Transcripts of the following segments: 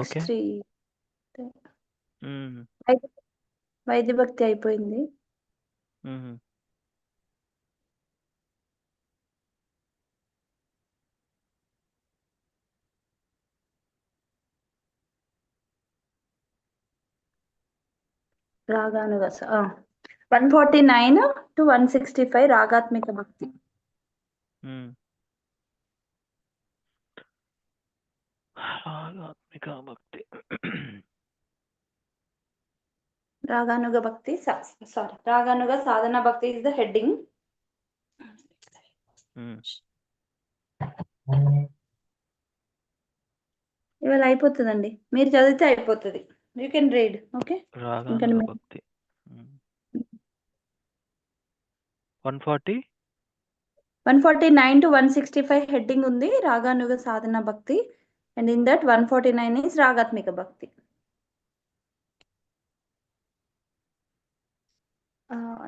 Okay 163 వైద్య వైద్య భక్తి అయిపోయింది. రాగానుగస 149 to 165 రాగాత్మిక భక్తి. రాగాత్మిక భక్తి. రాగానుగ భక్తి రాగానుగ సాధన భక్తి ఇస్ ద హెడ్డింగ్. ఇవాళ అయిపోతుందండి, మీరు చదివితే అయిపోతుంది. You can read. ఓకే, రాగానుగ భక్తి 149 to 165 హెడ్డింగ్ ఉంది రాగానుగ సాధన భక్తి, అండ్ ఇన్ దట్ 149 is రాగాత్మిక భక్తి.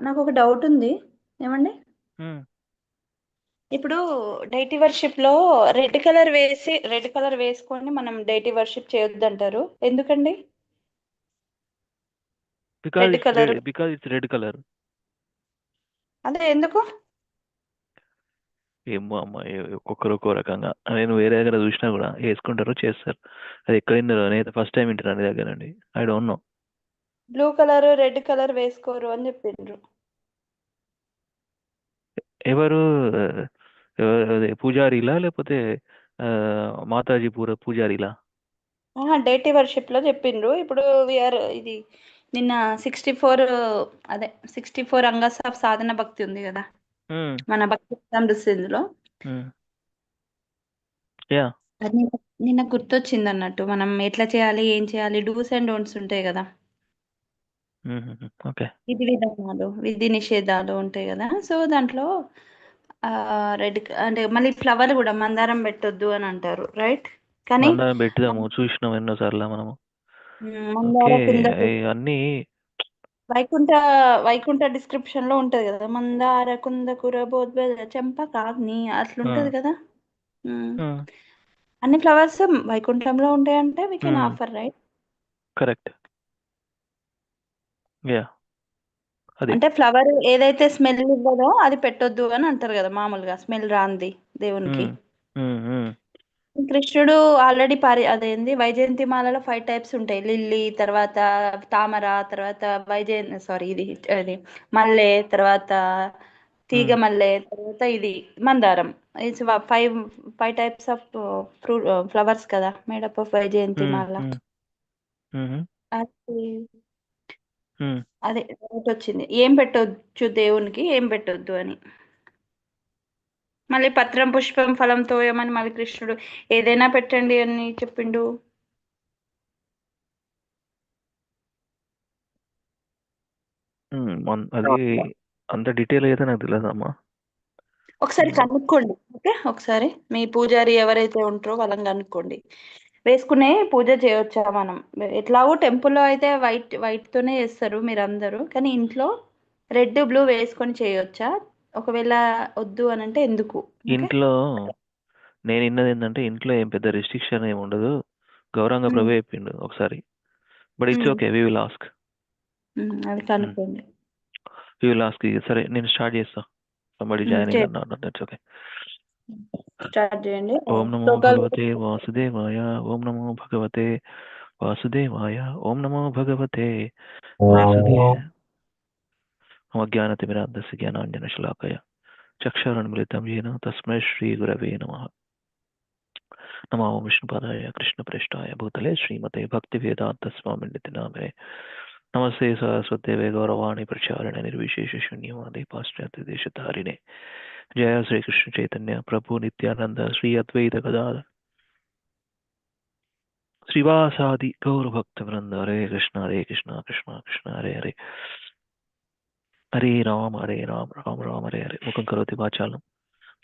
నాకు ఒక డౌట్ ఉంది, ఏమండి? ఇప్పుడు డైటీ వర్షిప్ లో రెడ్ కలర్ వేసుకొని మనం డైటీ వర్షిప్ చేయొద్దు అంటారు, ఎందుకండి? Because red red colour. అదే ఎందుకు? ఏమో అమ్మ, ఒక్కొక్కరు ఒక్కో రకంగా. నేను వేరే దగ్గర చూసినా కూడా వేసుకుంటారు, చేస్తారు. అది ఎక్కడ విన్నారో, నేను ఫస్ట్ టైం వింటాను నీ దగ్గర అండి. I don't know. Blue colour red colour వేసుకోరు అని చెప్పిండ్రు. ఎవరు పూజారీలా లేకపోతే మాతాజీ పూజారీలా? డైటీ వర్షిప్ లో చెప్పిండ్రు. ఇప్పుడు ఇది నిన్న 64 అంగస్ ఆఫ్ సాధన భక్తి ఉంది కదా మన భక్తి సమృద్ధిలో. అది నిన్న గుర్తొచ్చింది అన్నట్టు, మనం ఎట్లా చేయాలి, ఏం చేయాలి, డూస్ అండ్ డోంట్స్ ఉంటాయి కదా, విధి విధానాలు, విధి నిషేధాలు ఉంటాయి కదా. సో దాంట్లో రెడ్ అంటే మళ్ళీ ఫ్లవర్ కూడా మందారం పెట్టొద్దు అని అంటారు, రైట్? కానీ మందారం పెట్టిదాము, చూసినాం ఎన్నోసార్లు మనము. మందార కుంద అన్ని వైకుంఠ డిస్క్రిప్షన్ లో ఉంటది కదా, మందార కుంద కురబోద్బ చంపకాగ్ని అట్లుంటది కదా. అన్ని ఫ్లవర్స్ వైకుంఠంలో ఉంటాయంటే we can offer, right? Correct. అంటే ఫ్లవర్ ఏదైతే స్మెల్ ఇవ్వదో అది పెట్టొద్దు అని అంటారు కదా మామూలుగా, స్మెల్ రాంది దేవునికి. కృష్ణుడు ఆల్రెడీ అదేంది వైజయంతి మాలలో 5 టైప్స్ ఉంటాయి, లిల్లీ, తర్వాత తామర, తర్వాత ఇది మల్లె, తర్వాత తీగ మల్లె, తర్వాత ఇది మందారం. ఇట్స్ 5 టైప్స్ ఆఫ్ ఫ్లవర్స్ కదా మేడప్ ఆఫ్ వైజయంతి మాల. అదే డౌట్ వచ్చింది, ఏం పెట్టొచ్చు దేవునికి, ఏం పెట్టొద్దు అని. మళ్ళీ పత్రం పుష్పం ఫలం తోయమని మళ్ళీ కృష్ణుడు ఏదైనా పెట్టండి అని చెప్పిండు. అది అంత డీటెయిల్ అయితే నాకు తెలియదమ్మా. ఒకసారి కనుక్కోండి, ఓకే? ఒకసారి మీ పూజారి ఎవరైతే ఉంటారో వాళ్ళని కనుక్కోండి. వేసుకునే పూజ చేయొచ్చా మనం? ఎట్లాగో టెంపుల్లో అయితే వైట్ తోనే చేస్తారు మీరందరూ, కానీ ఇంట్లో రెడ్ బ్లూ వేసుకొని చేయొచ్చా? ఒకవేళ వద్దు అని అంటే ఎందుకు? ఇంట్లో నేను విన్నది ఏంటంటే, ఇంట్లో ఏం పెద్ద రిస్ట్రిక్షన్ ఏమి ఉండదు, గౌరవంగా ప్రభు చెప్పిండు ఒకసారి. But it's okay, we will ask. అది కనుక్కోండి. We will ask. సరే, నేను స్టార్ట్ చేస్తా. సంబడి జాయినింగ్ అన్నా, దట్స్ ఓకే. స్టార్ట్ చేయండి. ఓం నమో భగవతే వాసుదేవాయ, ఓం నమో భగవతే వాసుదేవాయ, ఓం నమో భగవతే వాసుదేవాయ. జ్ఞానతిమిరాంధస్య జ్ఞానాంజనశలాకయ చక్షురున్మిలితం येन तस्मै श्रीगुरवे नमः. नमो विष्णुपादाय कृष्णप्रेष्ठाय भूतले श्रीमते भक्तिवेदान्तस्वामिनिति नामिने नमस्ते सरस्वतीदेवे गौरवाणी प्रचारिणे निर्विशेषशून्यवादी पाश्चात्यदेशधारिणे जय श्री कृष्ण चैतन्य प्रभु नित्यानंद श्री अद्वैत गदाधर श्रीवासादि गौरभक्तवृंद. हरे कृष्ण कृष्ण कृष्ण हरे हरे, हरे राम राम राम हरे हरे. मुखं करोति वाचालं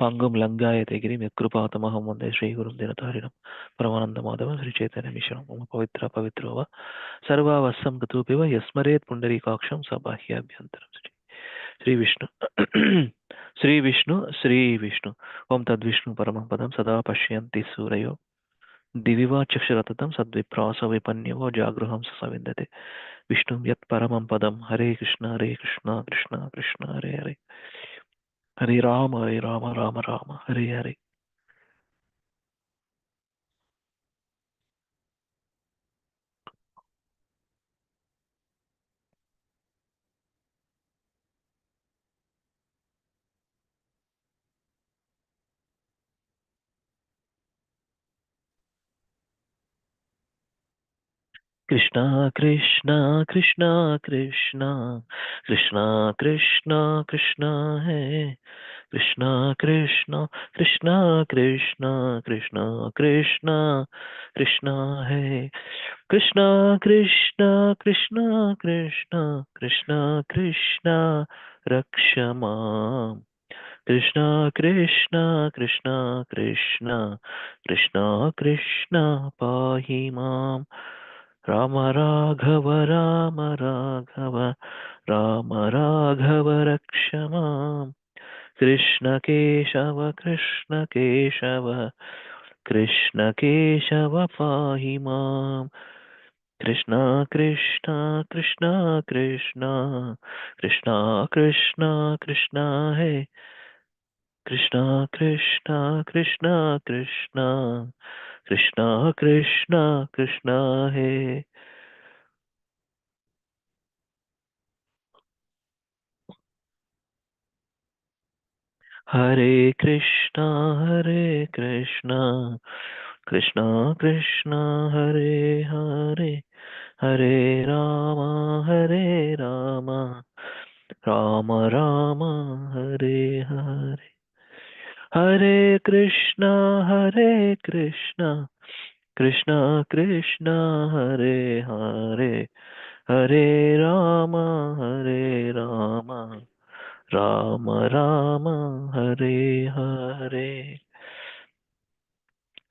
पांगुं लंघायते गिरिं यत्कृपातमहं वन्दे श्रीगुरुं दिनतारिणं परमानन्दमाधवं श्रीचैतन्यमिश्रं. मम पवित्रो वा सर्वावस्सं गतोऽपि वा यस्मरेत् पुण्डरीकाक्षं स बाह्याभ्यन्तरं. श्री विष्णु ओं तद्विष्णु परमं पदं सदा पश्यन्ति सूरयो दिविवा चक्षुरततं सद्विप्रास विपन्यवो जागृहंस सविन्दते विष्णुं यत् परमं पदं हरे कृष्ण कृष्ण कृष्ण हरे हरे हरे राम राम राम हरे हरे कृष्ण कृष्ण कृष्ण कृष्ण कृष्ण कृष्ण कृष्ण है कृष्ण कृष्ण कृष्ण कृष्ण कृष्ण कृष्ण कृष्ण है कृष्ण कृष्ण कृष्ण कृष्ण कृष्ण कृष्ण रक्ष माम् कृष्ण कृष्ण कृष्ण कृष्ण कृष्ण कृष्ण पाहि माम् राम राघव राम राघव राम राघव रक्ष माम् कृष्ण केशव कृष्ण केशव कृष्ण केशव पाहि माम् कृष्ण कृष्ण कृष्ण कृष्ण कृष्ण कृष्ण कृष्ण है कृष्ण कृष्ण कृष्ण कृष्ण कृष्ण कृष्ण कृष्ण है हरे Krishna Krishna Krishna Hare Hare Hare Ram Ram Ram Hare Hare Hare Krishna Krishna Krishna Hare Hare Hare Ram Ram Ram Hare Hare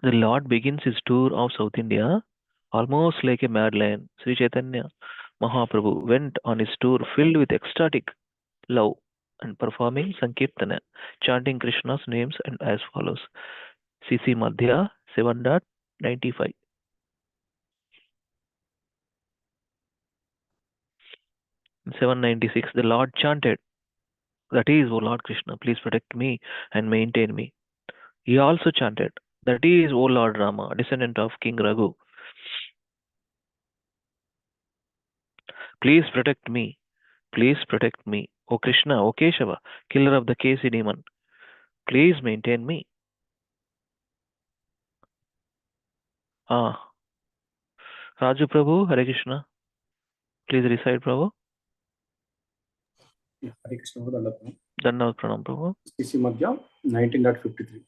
The Lord begins his tour of South India almost like a mad lion. Sri Chaitanya Mahaprabhu went on his tour filled with ecstatic love and performing Sankirtana, chanting Krishna's names and as follows. CC Madhya 7.95. 796. The Lord chanted, that is, O Lord Krishna, please protect me and maintain me. He also chanted, that is, O Lord Rama, descendant of King Raghu, please protect me. Please protect me. O Krishna, O Keshava, killer of the Kesi demon, please maintain me. Ah, Raju Prabhu, Hare Krishna, please recite Prabhu. Hare Krishna Dandatam. Dandavat Pranam Prabhu. CC Madhya 19.53.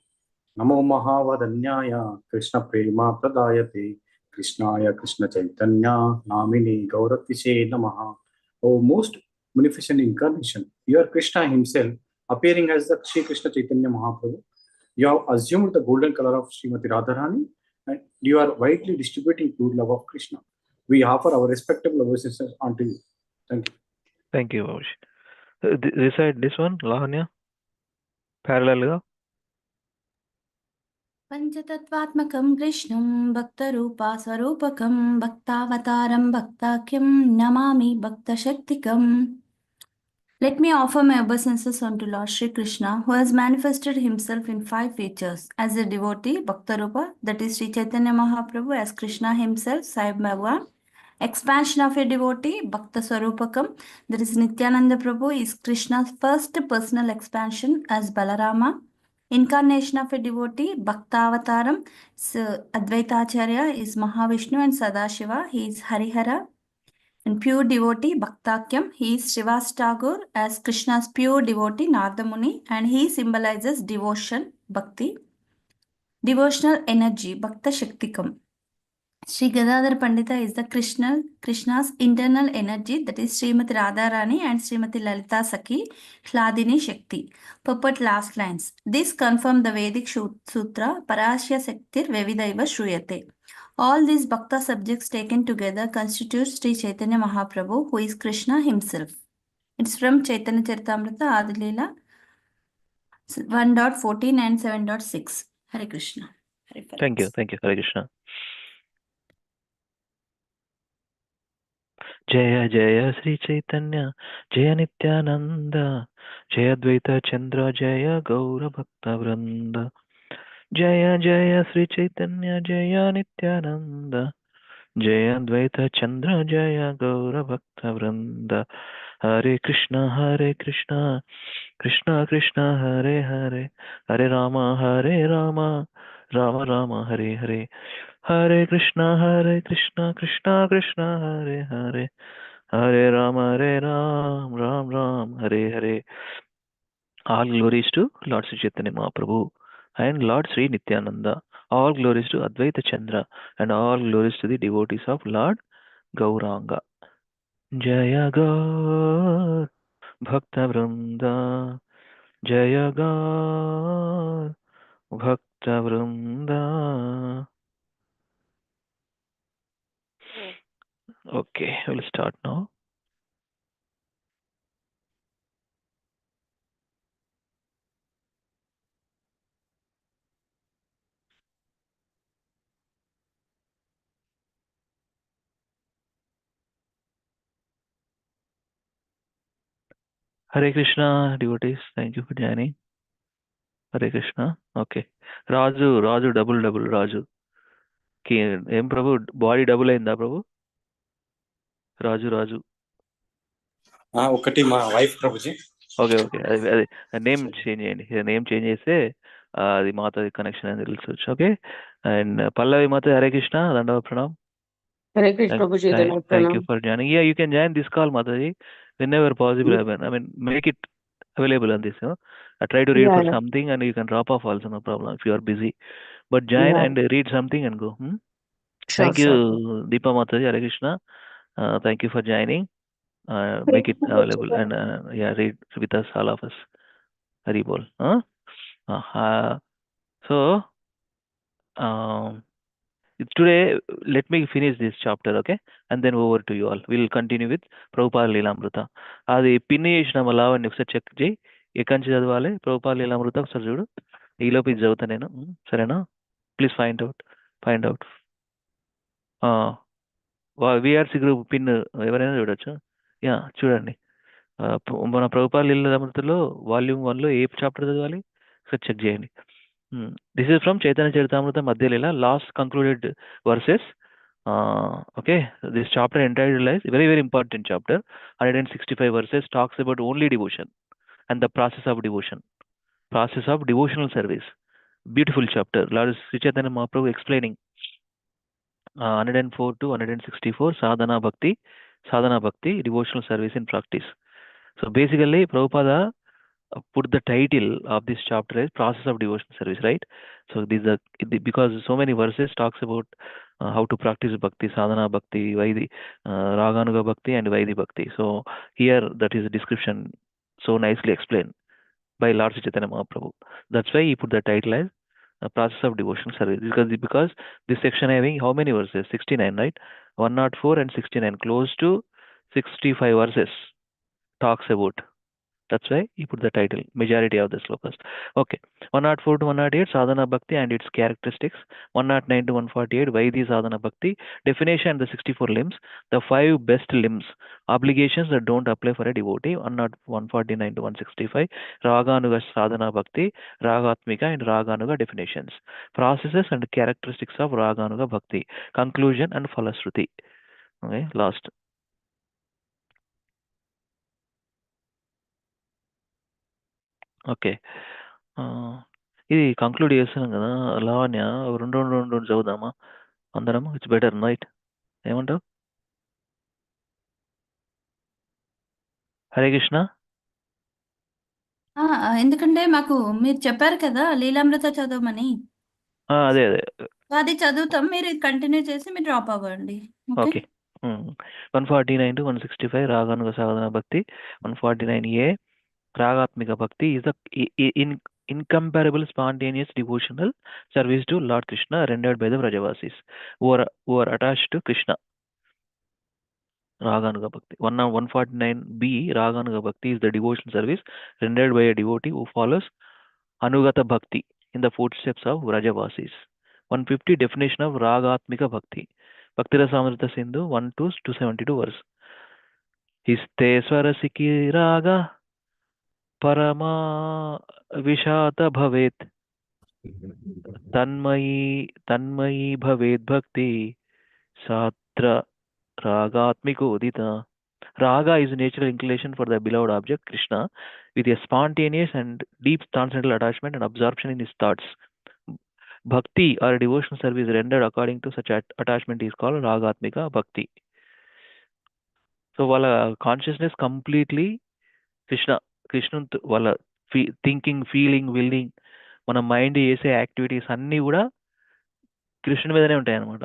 नमो महावदन्याय कृष्ण प्रेमा प्रदायते कृष्णाय कृष्ण चैतन्य नामिने गौरतिसे नमः. O most munificent incarnation, you are Krishna himself appearing as the Sri Krishna Chaitanya Mahaprabhu. You have assumed the golden color of Srimati Radharani and you are widely distributing pure love of Krishna. We offer our respectable obeisances unto you. Thank you. Thank you, Babuji. Recite this one, Lavanya, parallel. पञ्चतत्त्वात्मकं कृष्णं भक्तरूपा स्वरूपकं भक्तावतारं भक्ताख्यं Namami भक्तशक्तिकम्. Let me offer my obeisances unto Lord Shri Krishna, who has manifested himself in 5 features as a devotee, Bhaktarupa, that is Sri Chaitanya Mahaprabhu as Krishna himself, Sai Bhagavan. Expansion of a devotee, Bhakta Swarupakam, that is Nityananda Prabhu, is Krishna's first personal expansion as Balarama. Incarnation of a devotee, Bhaktavataram, so Advaitacharya is Mahavishnu and Sadashiva, he is Harihara. And pure devotee, Bhaktakyam, he is Srivas Tagore as Krishna's pure devotee, Nardamuni, and he symbolizes devotion, Bhakti. Devotional energy, Bhakta Shaktikam. Sri Gadadhar Pandita is the Krishna's internal energy, that is Srimati Radharani and Srimati Lalita Sakhi, Hladini Shakti. Purport last lines. This confirm the Vedic Sutra, Parashya Saktir Vevidaiva Shruyate. All these Bhakta subjects taken together constitute Sri Chaitanya Mahaprabhu, who is Krishna himself. It's from Chaitanya Charitamrita Adilila 1.14 and 7.6. Hare Krishna. Thank you. reference. Thank you. Hare Krishna. Jaya Jaya Sri Chaitanya Jaya Nityananda Jaya Dvaita Chandra Jaya Gaura Bhakta Vrinda Jaya Jaya Sri Chaitanya Jaya Nityananda Jaya Dvaita Chandra Jaya Gaura Bhakta Vrinda Hare Krishna Krishna Krishna Hare Hare Hare Rama Rama Rama Hare Hare Hare Krishna Krishna Krishna Hare Hare Hare Ram Ram Hare Hare. All glories to Lord Sri Chaitanya Mahaprabhu and Lord Sri Nityananda. All glories to Advaita Chandra and all glories to the devotees of Lord Gauranga. Jaya Gaur Bhakta Vrinda Jaya Gaur Bhakta Vrinda. Okay, we'll start now. Hare Krishna devotees, thank you for joining. Hare Krishna. Okay. Raju, double, Raju. ఏం ప్రభు body double అయిందా ప్రభు? రాజు ఒకటి మా wife Prabhuji. Okay అదే name change చేయండి. Name change చేస్తే అది మాతో connection అని తెలుసుకోవచ్చు. ఓకే. అండ్ పల్లవి మాత హరే కృష్ణ దండవ ప్రణామ్. Hare Krishna Prabhuji, Thank you for joining. Yeah, you can join this call, Mataji, whenever possible. I mean, make it available on this. I try to read for something and you can drop off also, no problem if you are busy. But join and read something and go. Thank you, Deepa Mataji, Hare Krishna. Thank you for joining. Make it available and read with us, all of us. Hari bol. So, today, let me finish this chapter, okay? And then over to you all. We'll continue with Prabhupada Leelamrita. అది pin చేసిన లావణ్య ఒకసారి check చేయి. ఎక్కడి నుంచి చదవాలి ప్రభుపాద లీలామృత ఒకసారి చూడు. ఈలోపు ఇది చదువుతా నేను. సరేనా? Please find out. VRC group pin ఎవరైనా చూడొచ్చు. యా చూడండి. మన ప్రభుపాద లీలామృతలో వాల్యూమ్ 1లో ఏ చాప్టర్ చదవాలి ఒకసారి చెక్ చేయండి. This is from Chaitanya Charitamrita Madhya Leela, last concluded verses. Okay, this chapter entitled is very, very important chapter. 165 verses talks about only devotion and the process of devotional service. Beautiful chapter. Lord Sri Chaitanya Mahaprabhu explaining 104 to 164 sadhana bhakti, devotional service in practice. So basically, Prabhupada put the title of this chapter as process of devotional service, right? So these are because so many verses talks about how to practice bhakti, sadhana bhakti, vaidi, raganuga bhakti and vaidi bhakti. So here that is a description so nicely explained by Lord Chaitanya Mahaprabhu. That's why he put the title as process of devotional service, because this section having how many verses? 69, right? 104 and 69, close to 65 verses talks about. That's why he put the title, majority of the slokas. Okay. 104 to 108, sadhana bhakti and its characteristics. 109 to 148, Vaidhi sadhana bhakti, definition and the 64 limbs, the 5 best limbs, obligations that don't apply for a devotee. 149 to 165, Raganuga sadhana bhakti, Ragatmika and Raganuga definitions, processes and characteristics of Raganuga bhakti, conclusion and falasruti. Okay, last. Okay. ఇది conclude చేస్తున్నాం కదా లావణ్య, రెండు చదువుదామా అందరం? It's better right? ఏమంటావు? హరే కృష్ణ. ఎందుకంటే మాకు మీరు చెప్పారు కదా లీలామృత చదవమని, అదే అది చదువుతాం, మీరు ఇది కంటిన్యూ చేసి మీరు డ్రాప్ అవ్వండి. ఓకే. 149 to 165 రాగానుగ సాధన భక్తి. 149A Ragatmika Bhakti is the incomparable spontaneous devotional service to Lord Krishna rendered by the Vrajavasis who are attached to Krishna. Raganuga Bhakti. 149B Raganuga Bhakti is the devotional service rendered by a devotee who follows Anugata Bhakti in the footsteps of Vrajavasis. 150 definition of Ragatmika Bhakti. Bhakti Rasamrita Sindhu 1 to 272 verse. Histe Swarasiki Raga Parama Vishata Bhavet Tanmayi Bhavet Bhakti Satra Ragatmiko Udita. Raga is a natural inclination for the beloved object, Krishna, with a spontaneous and deep transcendental attachment and absorption in his thoughts. Bhakti or devotional service rendered according to such attachment is called Ragatmika Bhakti. So, వాళ్ళ consciousness completely Krishna వాళ్ళ thinking, feeling, willing, మన mind చేసే activities అన్నీ కూడా కృష్ణుని మీదనే ఉంటాయి అన్నమాట,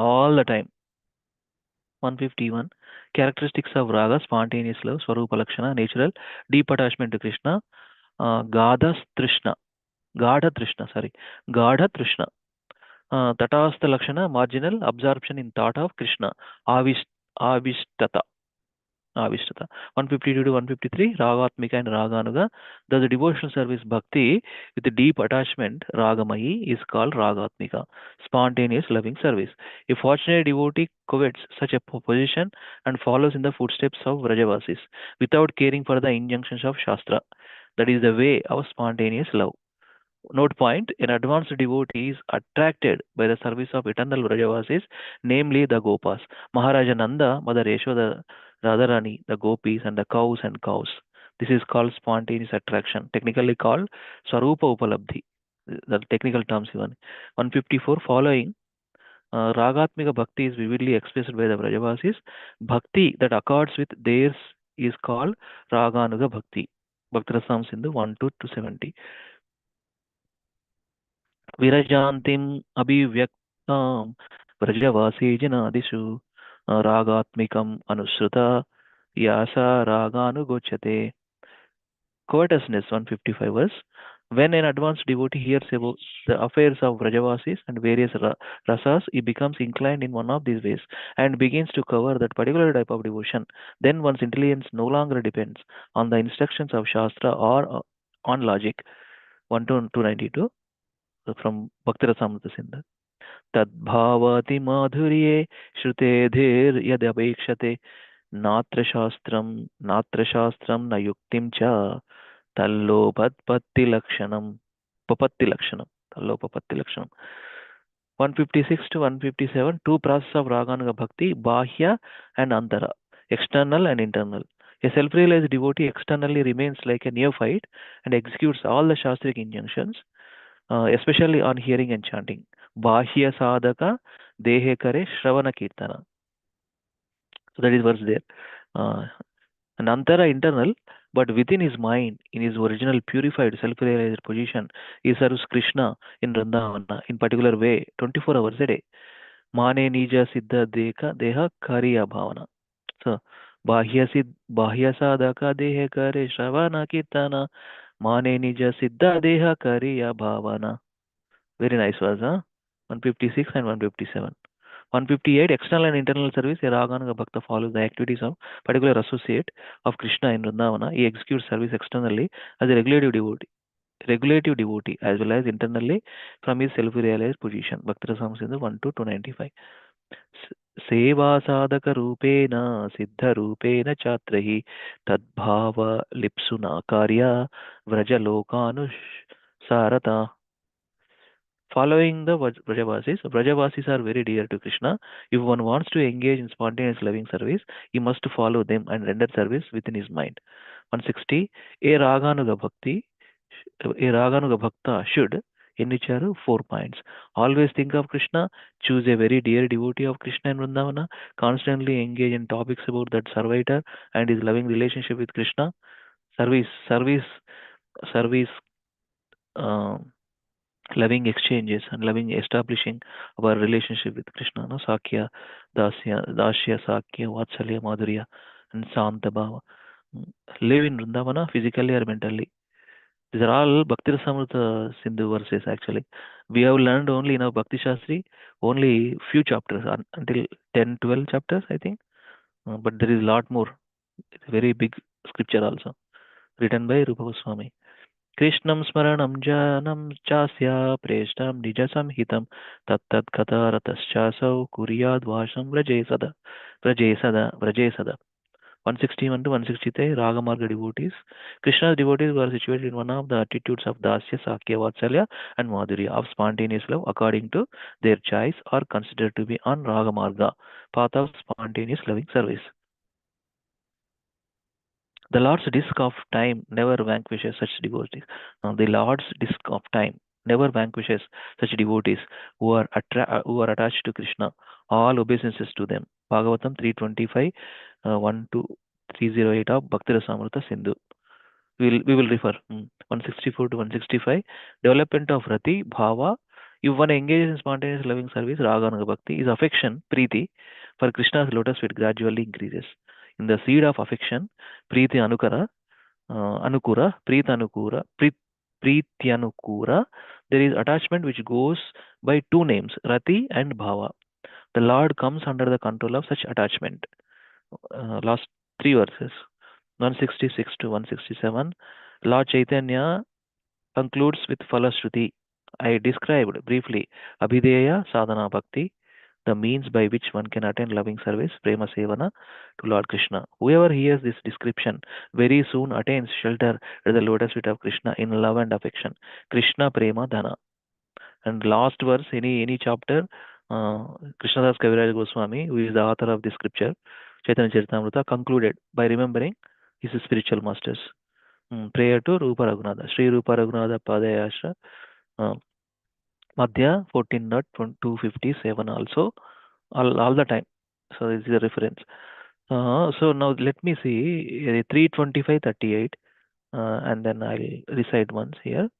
all the time. 151 characteristics of raga: spontaneous love, స్వరూప లక్షణ, natural, deep attachment to Krishna, గాఢ తృష్ణ, తటాస్థ లక్షణ, marginal, absorption in thought of Krishna, ఆవిష్టత. 152 to 153 Ragatmika and Raganuga. Thus, the devotional service bhakti with deep attachment, Ragamayi, is called Ragatmika, spontaneous loving service. A fortunate devotee covets such a position and follows in the footsteps of Vrajavasis without caring for the injunctions of Shastra. That is the way of spontaneous love. Note point: an advanced devotee is attracted by the service of eternal Vrajavasis, namely the Gopas, Maharaja Nanda, Mother Yashoda, Radharani, the gopis, and the cows and cows. This is called spontaneous attraction, technically called Swarupa Upalabdhi. The technical terms given. 154 following Ragatmika Bhakti is vividly expressed by the Vrajavasis. Bhakti that accords with theirs is called Raganuga Bhakti. Bhakti Rasam Sindhu 1 to 270. Virajantim abhivyaktam Vrajavasi janadishu Ragatmikam anusruta Yasa Raganugochate. Covetousness 155 verse. When an advanced devotee hears about the affairs of Vrajavasis and various rasas, he becomes inclined in one of these ways and begins to cover that particular type of devotion. Then one's intelligence no longer depends on the instructions of Shastra or on logic. 1 to 292 from Bhakti Rasamrita Sindhu. Tadbhavati madhurye shrutedir yadapekshate natra shastram na yuktim cha tallopapatti lakshanam. 156 to 157 two processes of Raganuga Bhakti: Bahya and Antara, external and internal. A self-realized devotee externally remains like a neophyte and executes all the Shastric injunctions, especially on hearing and chanting. Bahya sadhaka dehe kare shravana kirtana. So that is verse there. And Antara internal, but within his mind, in his original purified self-realized position, he serves Krishna in Vrindavana in particular way 24 hours a day. Mane nija siddha deha kariya bhavana. So bahya sadhaka dehe kare shravana kirtana mane nija siddha deha kariya bhavana. Very nice verse, huh? 156 and 157. 158 external and internal service. A Raganuga Bhakta follows the activities of particular associate of Krishna in Vrindavana. He executes service externally as a regulative devotee as well as internally from his self-realized position. Bhakti Rasam Sindhu 1 to 295. Seva sadhaka rupena siddha rupena chatrahi tadbhava lipsuna karya vrajalokanush sarata. Following the Vrajavasis are very dear to Krishna. If one wants to engage in spontaneous loving service, he must follow them and render service within his mind. 160. A Raganuga Bhakta should, in which are 4 points. Always think of Krishna, choose a very dear devotee of Krishna in Vrindavana, constantly engage in topics about that servitor and his loving relationship with Krishna. Service, loving exchanges and loving establishing our relationship with Krishna. No? Sakya, Dasya, Sakya, Vatsalya, Madhurya, and Santa Bhava. Live in Vrindavana physically or mentally. These are all Bhakti Rasamrita Sindhu verses actually. We have learned only in our Bhakti Shastri only few chapters until 10, 12 chapters I think. But there is a lot more. It's a very big scripture also written by Rupa Goswami. कृष्णं स्मरणं जानं चास्य प्रेष्ठं निजसंहितं तत्तत् कथारतश्चासौ कुर्याद्वासं व्रजे सदा 161 to 163 Ragamarga devotees. Krishna's devotees were situated in one of the attitudes of Dasya, Sakya, Vatsalya, and Madhurya of spontaneous love according to their choice are considered to be on Ragamarga, path of spontaneous loving service. The Lord's disk of time never vanquishes such devotees. The Lord's disk of time never vanquishes such devotees who are attached to Krishna. All obeisances to them. Bhagavatam 325, 1 to 308 of Bhakti Rasamrita Sindhu. We will refer 164 to 165. Development of Rati, Bhava. If one engages in spontaneous loving service, Raga Bhakti, is affection, Preeti, for Krishna's lotus feet gradually increases. In the seed of affection, Preeti Anukura, Preetyanukura, there is attachment which goes by two names, Rati and Bhava. The Lord comes under the control of such attachment. Last three verses, 166 to 167. Lord Chaitanya concludes with Falashruti. I described briefly Abhideya Sadhana Bhakti, the means by which one can attain loving service, Prema Sevana, to Lord Krishna. Whoever hears this description very soon attains shelter at the lotus feet of Krishna in love and affection. Krishna Prema Dhana. And last verse, any chapter, Krishnadas Kaviraj Goswami, who is the author of this scripture, Chaitanya Charitamrita, concluded by remembering his spiritual masters. Prayer to Rupa Raghunatha, Sri Rupa Raghunatha Padayasha, Madhya 14.257 also, all the time. So this is a reference. So now let me see 325.38, and then I'll recite once here.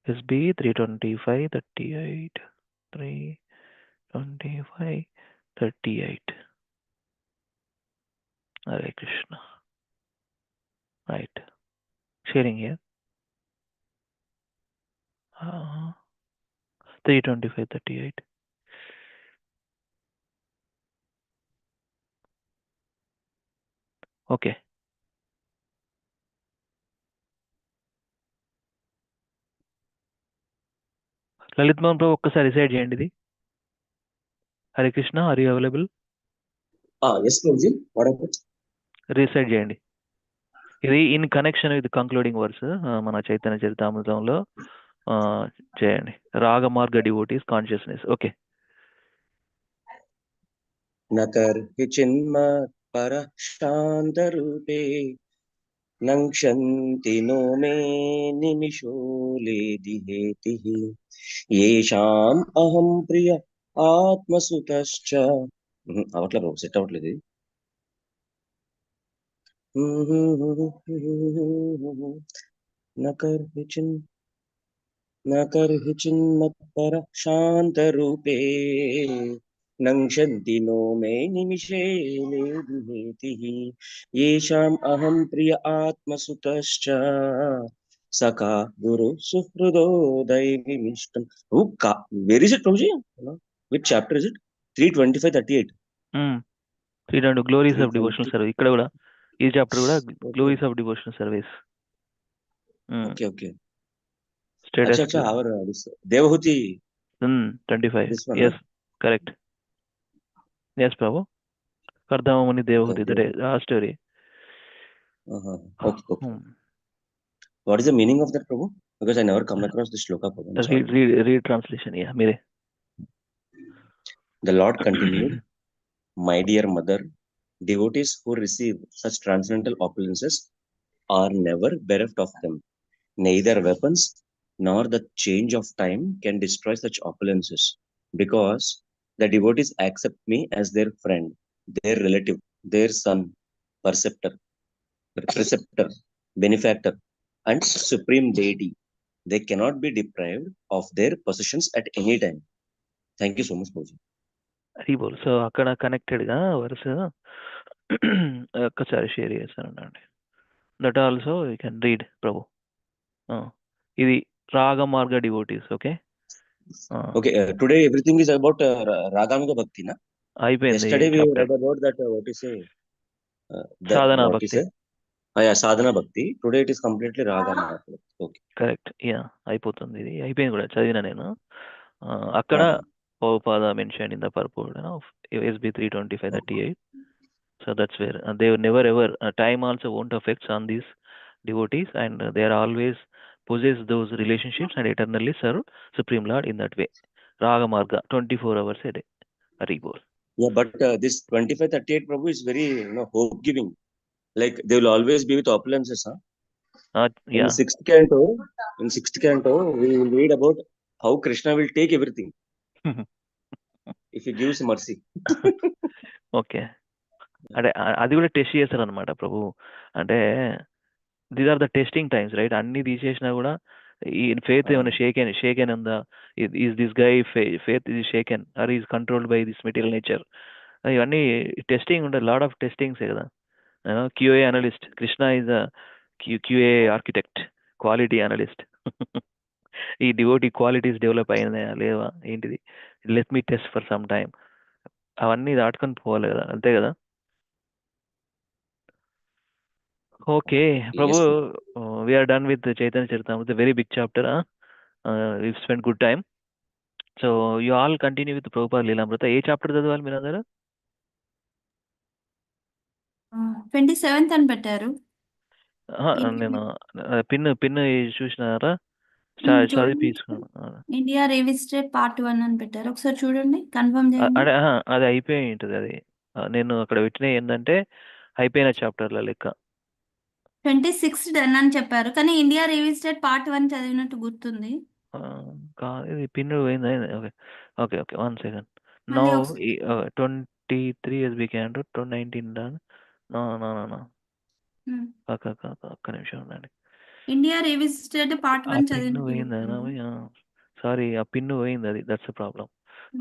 SB 325.38, 325.38. Hare Krishna. Right. Sharing here. 325.38. Okay. Lalit Mohan ప్రభు ఒక్కసారి recite చేయండి ఇది. Hare Krishna, are you available? Yes ప్రభుజీ, recite చేయండి. ఇది in connection with concluding verse మన చైతన్య చరితామృతంలో చేయండి. రాగమార్గ డివోటీస్ కాన్షియస్నెస్. ఓకే. నకర్హి చిన్మత్ పర శాంత రూపే నంక్షంతి నో మే నిమిషో లేది హేతిః యేషాం అహం ప్రియ ఆత్మసుతశ్చ. అవట్లా ప్రభు, సెట్ అవ్వట్లేదు. నకర్హి చిన్మత్పర శాంత రూపే నంక్షంతి నో మే నిమిషే లేది హేతిః యేషాం అహం ప్రియ ఆత్మసుతశ్చ సఖా గురు సుహృదో దైవీమిష్టం. Where is it Prabhuji? Which chapter is it? 325:38. 3 glories of devotional service. ఇక్కడ కూడా ఈ చాప్టర్ కూడా glories of devotional service. Okay okay. Status అచ్చా our Devahuti 25. yes, correct. yes Prabhu. Kardama Muni Devahuti, that is a story. okay. What is the meaning of that, Prabhu? Because I never come across this shloka, Prabhu. Read translation. Yeah, mere. The Lord continued, my dear mother, devotees who receive such transcendental opulences are never bereft of them. Neither weapons nor the change of time can destroy such opulences, because the devotees accept me as their friend, their relative, their son, preceptor, benefactor, and supreme deity. They cannot be deprived of their possessions at any time. Thank you so much, Prabhuji. Haribol. So అక్కడ connected గా వరుస ఒక్కసారి share చేస్తానండి. That also you can read Prabhu. ఇది Ragamarga devotees. Okay. Okay, today everything is about Raganuga Bhakti, na? అయిపోయింది. Yesterday we read about that, what you say, Sadhana what you భక్తి. say? Yeah, sadhana bhakti. Today it is completely raga bhakti. Okay. Correct. Yeah అయిపోతుంది, ఇది అయిపోయింది కూడా, చదివిన నేను. అక్కడ Uh-huh. Prabhupada mentioned in the purport, SB 32538. So that's where they never ever time also won't affect on these devotees, and they are always possess those relationships and eternally serve Supreme Lord in that way. Raga Marga 24 hours a day. Haribol. Yeah, but this 2538 Prabhu is very hope giving. Like they will always be with opulences. Huh? In Yeah. sixth canto, we will read about how Krishna will take everything if he gives mercy. Okay. అంటే అది కూడా test చేస్తారు అనమాట ప్రభు. అంటే these are the testing times, right? అన్ని తీసేసినా కూడా ఈ ఫేత్ ఏమైనా షేకెన్ ఉందా? ఈజ్ దిస్ గై ఫేత్ ఇది shaken or is controlled by this material nature? ఇవన్నీ టెస్టింగ్ ఉంటుంది, లాట్ ఆఫ్ టెస్టింగ్సే కదా. QA analyst, Krishna is a QA architect, quality analyst. ఈ డివోటీ క్వాలిటీస్ డెవలప్ అయినాయా లేవా ఏంటిది, let me test for some time, అవన్నీ దాటుకొని పోవాలి కదా, అంతే కదా. Okay Prabhu, Yes, we are done with Chaitanya Charitamrita, very big chapter. You spend good time. So you all continue with Prabhupada Lilamrita. A chapter చదవాలి మీరు అందరూ? 27th అని పెట్టారు. నేను పిన్ చూసినారా? చదివి చూడండి, తీసుకున్నాను. ఇండియా రివిజిటెడ్ పార్ట్ 1 అని పెట్టారు, ఒకసారి చూడండి, కన్ఫర్మ్ చేయండి. అంటే అది అయిపోయి ఉంటుంది అది. నేను అక్కడ పెట్టిన ఏంటంటే అయిపోయిన చాప్టర్ల లెక్క. 26 డన్ అని చెప్పారు, కానీ ఇండియా రివిజిటెడ్ పార్ట్ 1 చదివినట్టు గుర్తుంది. కాదు, ఇది పిన్ పోయింది. Okay okay okay, 1 second. No మళ్ళీ ఒకసారి 23 SB canto 19 done. No no no no, ఒక్క నిమిషం ఉండండి. ఇండియా రివిజిటెడ్ పార్ట్ ఆ 1 పిన్ చదివినట్టు పోయింది, గుర్తుంది. సారీ, ఆ పిన్ పోయింది, అది దట్స్ ప్రాబ్లం.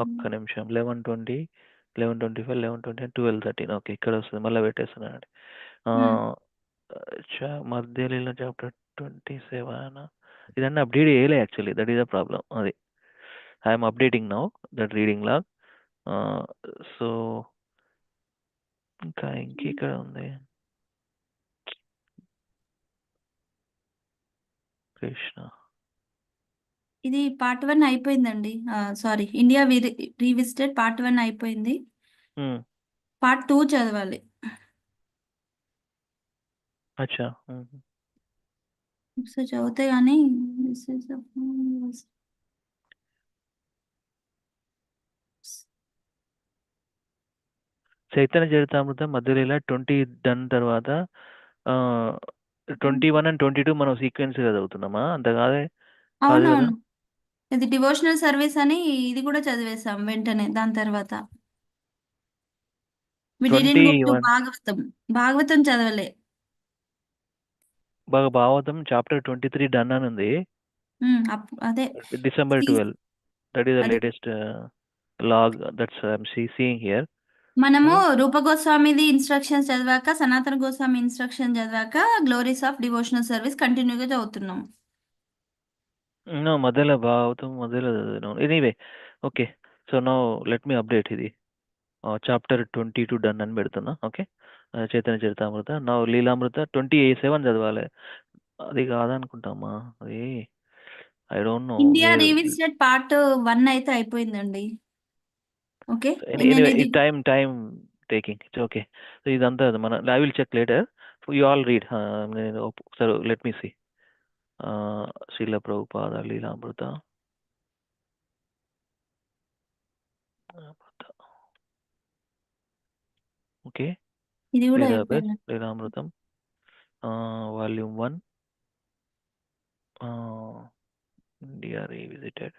ఒక్క నిమిషం. 1120, 1125, 1120, 1213. ఓకే, ఇక్కడ వస్తుంది, మళ్ళీ పెట్టేస్తున్నానండి. మధ్యలో చాప్టర్ 27 ఇదన్నీ అప్డేట్ చేయలే actually, that is the problem. అది I'm updating now that reading log. So ఇంకా ఇంకెక్కడ ఉంది? కృష్ణ, ఇది పార్ట్ 1 అయిపోయిందండి. సారీ, ఇండియా రీవిజిటెడ్ పార్ట్ 1 అయిపోయింది. పార్ట్ 2 చదవాలి. అచ్చా. ఒకసారి చదివితే కానీ చైతన్య చరితామృతం మధ్యలో 20 డన్ తర్వాత 21 అండ్ 22 మనం సీక్వెన్స్ గా చదువుతున్నామా? అంత కాదే, కాదు కదా. అవునవును, ఇది డివోషనల్ సర్వీస్ అని ఇది కూడా చదివేశాం వెంటనే దాని తర్వాత. We didn't go to 21 Bhagavatam. Bhagavatam చదవలే. భాగవతం చాప్టర్ 23 డన్ అని ఉంది, అదే December 12. That is the అదే latest log that's I'm seeing here. మనము రూప గోస్వామిది ఇన్స్ట్రక్షన్స్ చదివాక, సనాతన గోస్వామి ఇన్స్ట్రక్షన్ చదివాక గ్లోరీస్ ఆఫ్ డివోషనల్ సర్వీస్ కంటిన్యూగా చదువుతున్నాం. No, మధ్యలో భాగవతం మధ్యలో. Anyway, okay. So no let me update ఇది. చాప్టర్ 22 డన్ అని పెడుతున్నా. ఓకే, చైతన్య చరితామృత. నా లీలామృత 27 చదవాలి. అది కాదనుకుంటామా అది, I don't know. India revisited part 1 అయితే అయిపోయిందండి. Okay, anyway time taking, it's okay. So ఇదంతా మన I will check later. You all read. సరే, let me see. Srila Prabhupada Lilamrita. Okay, ఇది కూడా ఎలిజబెత్ అయిపోయింది. Lilamritam volume 1, India revisited.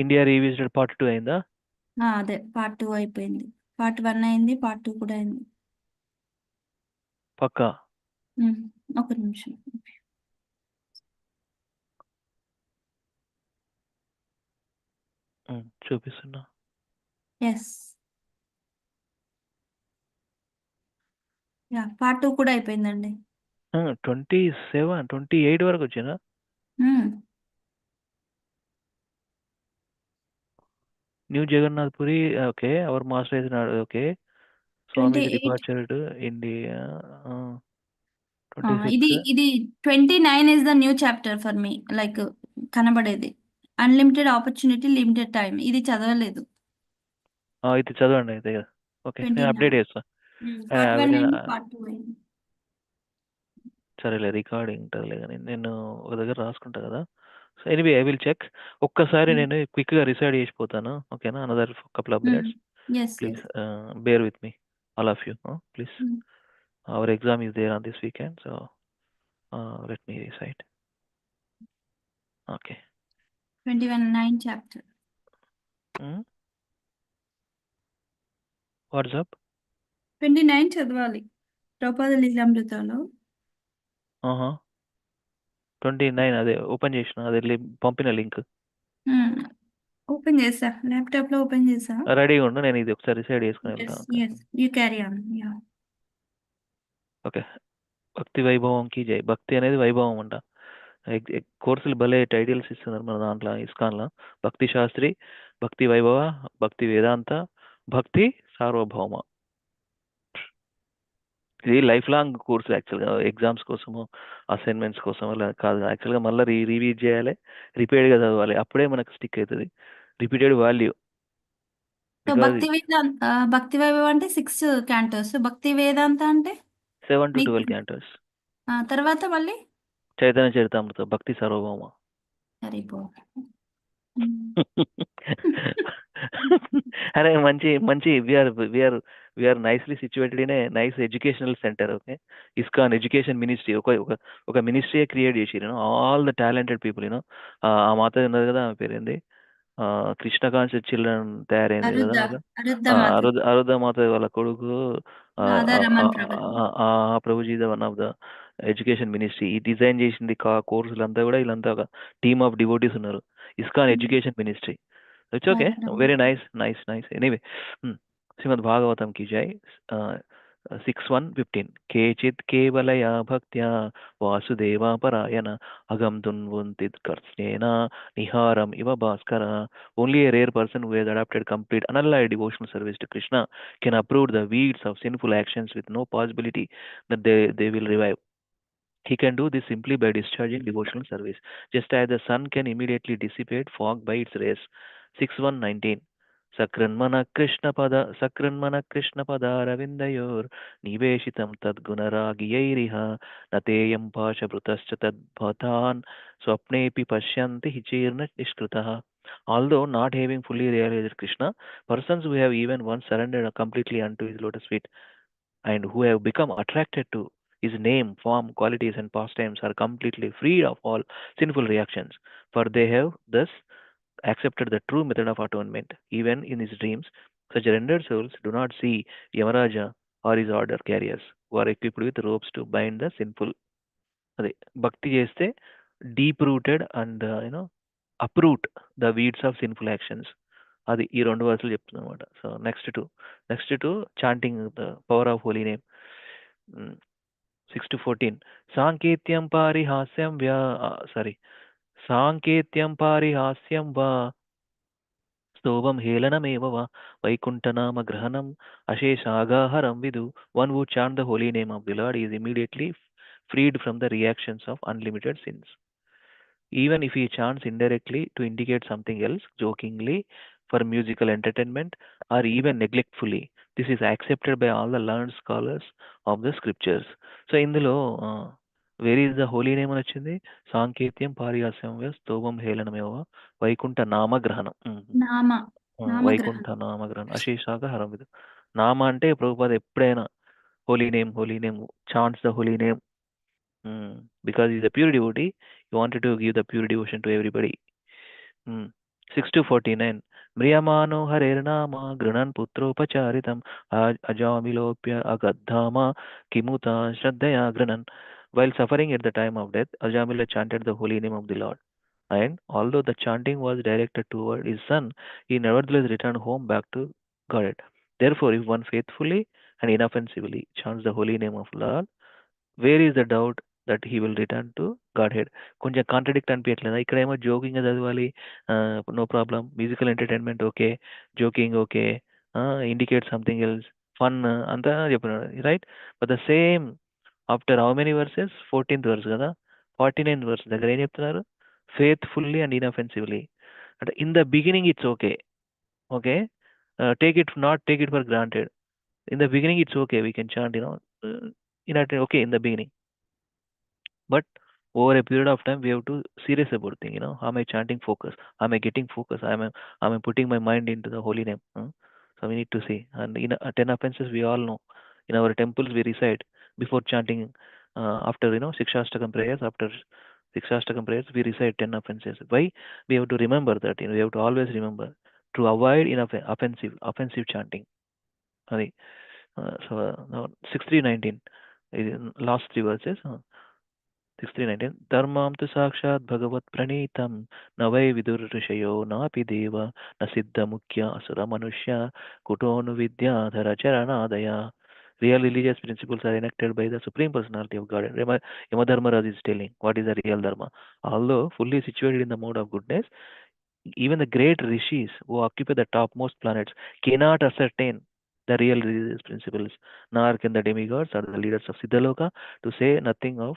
India revisited part 2 అయిందా? అదే పార్ట్ 2 అయిపోయింది. పార్ట్ 1 అయింది, పార్ట్ 2 కూడా అయింది. పక్కా. ఒక నిమిషం. చూపిస్తున్నా. ఎస్, పార్ట్ 2 కూడా అయిపోయిందండి. 27, 28 వరకు వచ్చినా. New Jagannath Puri. Okay, our master is not. Okay, Swami's 28. departure to India. ఇది 26. ఇది 29 is the new chapter for me. Like కనబడేది అన్లిమిటెడ్ ఆపర్చునిటీ లిమిటెడ్ టైం. ఇది చదవలేదు. ఇది చదవండి అయితే కదా. ఓకే, నేను 29. అప్డేట్ చేస్తాను. పార్ట్ 1 నేను అండ్ పార్ట్ 2 అయింది. సరేలే, రికార్డింగ్ ఉంటుందిలే కానీ నేను ఒక దగ్గర రాసుకుంటా కదా. So anyway I will check. ఒక్కసారి నేను క్విక్గా రిసైడ్ చేసిపోతాను. ఓకేనా, another couple of minutes. Yes please bear with me, all of you. Please, our exam is there on this weekend, so let me recite. Okay, 29 chapter. WhatsApp 29 చదవాలి ద్రౌపది లీలామృతంలో. 29 అదే open చేసిన, అదే పంపిన లింక్ ఓపెన్ చేసా, laptop లో open చేసా. రెడీగా ఉండు, నేను ఇది ఒకసారి రిసైడ్ చేసుకుని వెళ్తాను. You carry on. ఓకే, భక్తి వైభవంకి జై. భక్తి అనేది వైభవం అంట. కోర్సులు భలే టైటిల్స్ ఇస్తున్నారు మన దాంట్లో ఇస్కాన్లో. భక్తి శాస్త్రి, భక్తి వైభవ, భక్తి వేదాంత, భక్తి సార్వభౌమ. ఇది లైఫ్ లాంగ్ కోర్సు యాక్చువల్గా, ఎగ్జామ్స్ కోసము అసైన్మెంట్స్ కోసం అలా కాదు. యాక్చువల్గా మళ్ళీ రివీజ్ చేయాలి, రిపీటెడ్గా చదవాలి, అప్పుడే మనకు స్టిక్ అవుతుంది. Repeated value. భక్తి వైభవం అంటే 6 క్యాంటోస్, భక్తి వేదాంత అంటే 7 to 12 క్యాంటోస్. తర్వాత మళ్ళీ చైతన్య చరితామృత, భక్తి సార్వభౌమ. సరిపో. అరే మంచి మంచి, we are nicely situated in a nice educational centre. Okay, ISKCON education ministry ఒక మినిస్ట్రీ క్రియేట్ చేసి ఆల్ ద టాలెంటెడ్ పీపుల్. ఆ మాత ఉన్నది కదా, ఆమె పేరేంది, కృష్ణ కాన్షియస్ చిల్డ్రన్ తయారైంది కదా. అరుద్ధ మాత వాళ్ళ కొడుకు Prabhuji the one of the education ministry. ఈ డిజైన్ చేసింది కోర్సులంతా కూడా వీళ్ళంతా ఒక టీమ్ ఆఫ్ డివోటీస్ ఉన్నారు, ISKCON education ministry. It's okay, very nice. Anyway, Srimad Bhagavatam కి జై. 6:1:15 కేచిత్ కేవలయా భక్త్యా వాసుదేవా పరాయణ అగం దున్వంతి కర్ష్ణేన నిహారం ఇవ Bhaskara. Only a rare person who has adopted complete unalloyed devotional service to Krishna can uproot the weeds of sinful actions with no possibility that they will revive. He can do this simply by discharging devotional service, just as the sun can immediately dissipate fog by its rays. 6:1:19 సకృన్మన Krishna పదారవిందయోర్ నివేశితం తద్గుణరాగియైరిహ నతేయం పాశభృతశ్చ తద్భతాన్ స్వప్నేపి పశ్యంతి హిచీర్ణ నిష్కృతః. Although not having fully realized Krishna, persons who have even once surrendered completely unto his lotus feet and who have become attracted to his name, form, qualities, and pastimes are completely freed of all sinful reactions, for they have thus accepted the true method of atonement. Even in his dreams, such rendered souls do not see Yamaraja or his order carriers, who are equipped with ropes to bind the sinful. అదే భక్తి చేస్తే deep rooted and uproot the weeds of sinful actions. అది ఈ 2 వర్సులు చెప్తుంది అనమాట. So next to chanting the power of holy name. 6-14 సాంకేత్యం పారిహాస్యం వా స్తోవం హేళనమేవ వా వైకుంఠనామ గ్రహణం అశేషాగాహరం విదు. One who chant the holy name of the Lord is immediately freed from the reactions of unlimited sins, even if he chants indirectly to indicate something else, jokingly, for musical entertainment, or even neglectfully. This is accepted by all the learned scholars of the scriptures. So ఇందులో where is the holy name అని వచ్చింది, సాంకేత్యం పారిహాస్యం స్తోభం హేళనమేవ వైకుంఠ నామగ్రహణం. వైకుంఠ నామగ్రహణం అశేషాగ హరం విదు. నామ అంటే ప్రభుపాద ఎప్పుడైనా holy name chants the holy name. Because he's a pure devotee, he wanted to give the pure devotion to everybody. 6-49 మ్రియమానో హరేర్నామ గృణన్ పుత్రోపచారితం అజామిలోప్య అగద్ధామ కిముత శ్రద్ధయా గృణన్. While suffering at the time of death, Ajamila chanted the holy name of the Lord. And although the chanting was directed toward his son, he nevertheless returned home back to Godhead. Therefore, if one faithfully and inoffensively chants the holy name of Lord, where is the doubt that he will return to Godhead? కొంచెం contradict అనిపించట్లేదా? ఇక్కడేమో జోకింగ్గా చదవాలి, no problem, musical entertainment okay, joking okay, indicate something else, fun అంతా చెప్పినాడు, right. But the same after how many verses, 14th verse కదా, 49th verse దగ్గర ఏం చెప్తున్నారు? Faithfully and inoffensively. అంటే in the beginning it's okay, okay, take it for granted. In the beginning it's okay, we can chant, okay in the beginning, but over a period of time we have to serious about thing, am I chanting focus, am I getting focus, am I putting my mind into the holy name, so we need to see. And in 10 offenses we all know, in our temples we recite before chanting, after Sikshastakam prayers, after Sikshastakam prayers we recite 10 offenses. Why? We have to remember that, we have to always remember to avoid offensive chanting. Adi. Now 6319, last three verses. 6319. Dharmam tu sakshat bhagavat pranitam na vai vidur rishayo napi deva na siddha mukhya asura manushya kutonu vidya dhara charanadaya. Real religious principles are enacted by the Supreme Personality of God. Yamadharmaraj is telling what is the real dharma. Although fully situated in the mode of goodness, even the great rishis who occupy the topmost planets cannot ascertain the real religious principles, nor can the demigods or the leaders of Siddhaloka, to say nothing of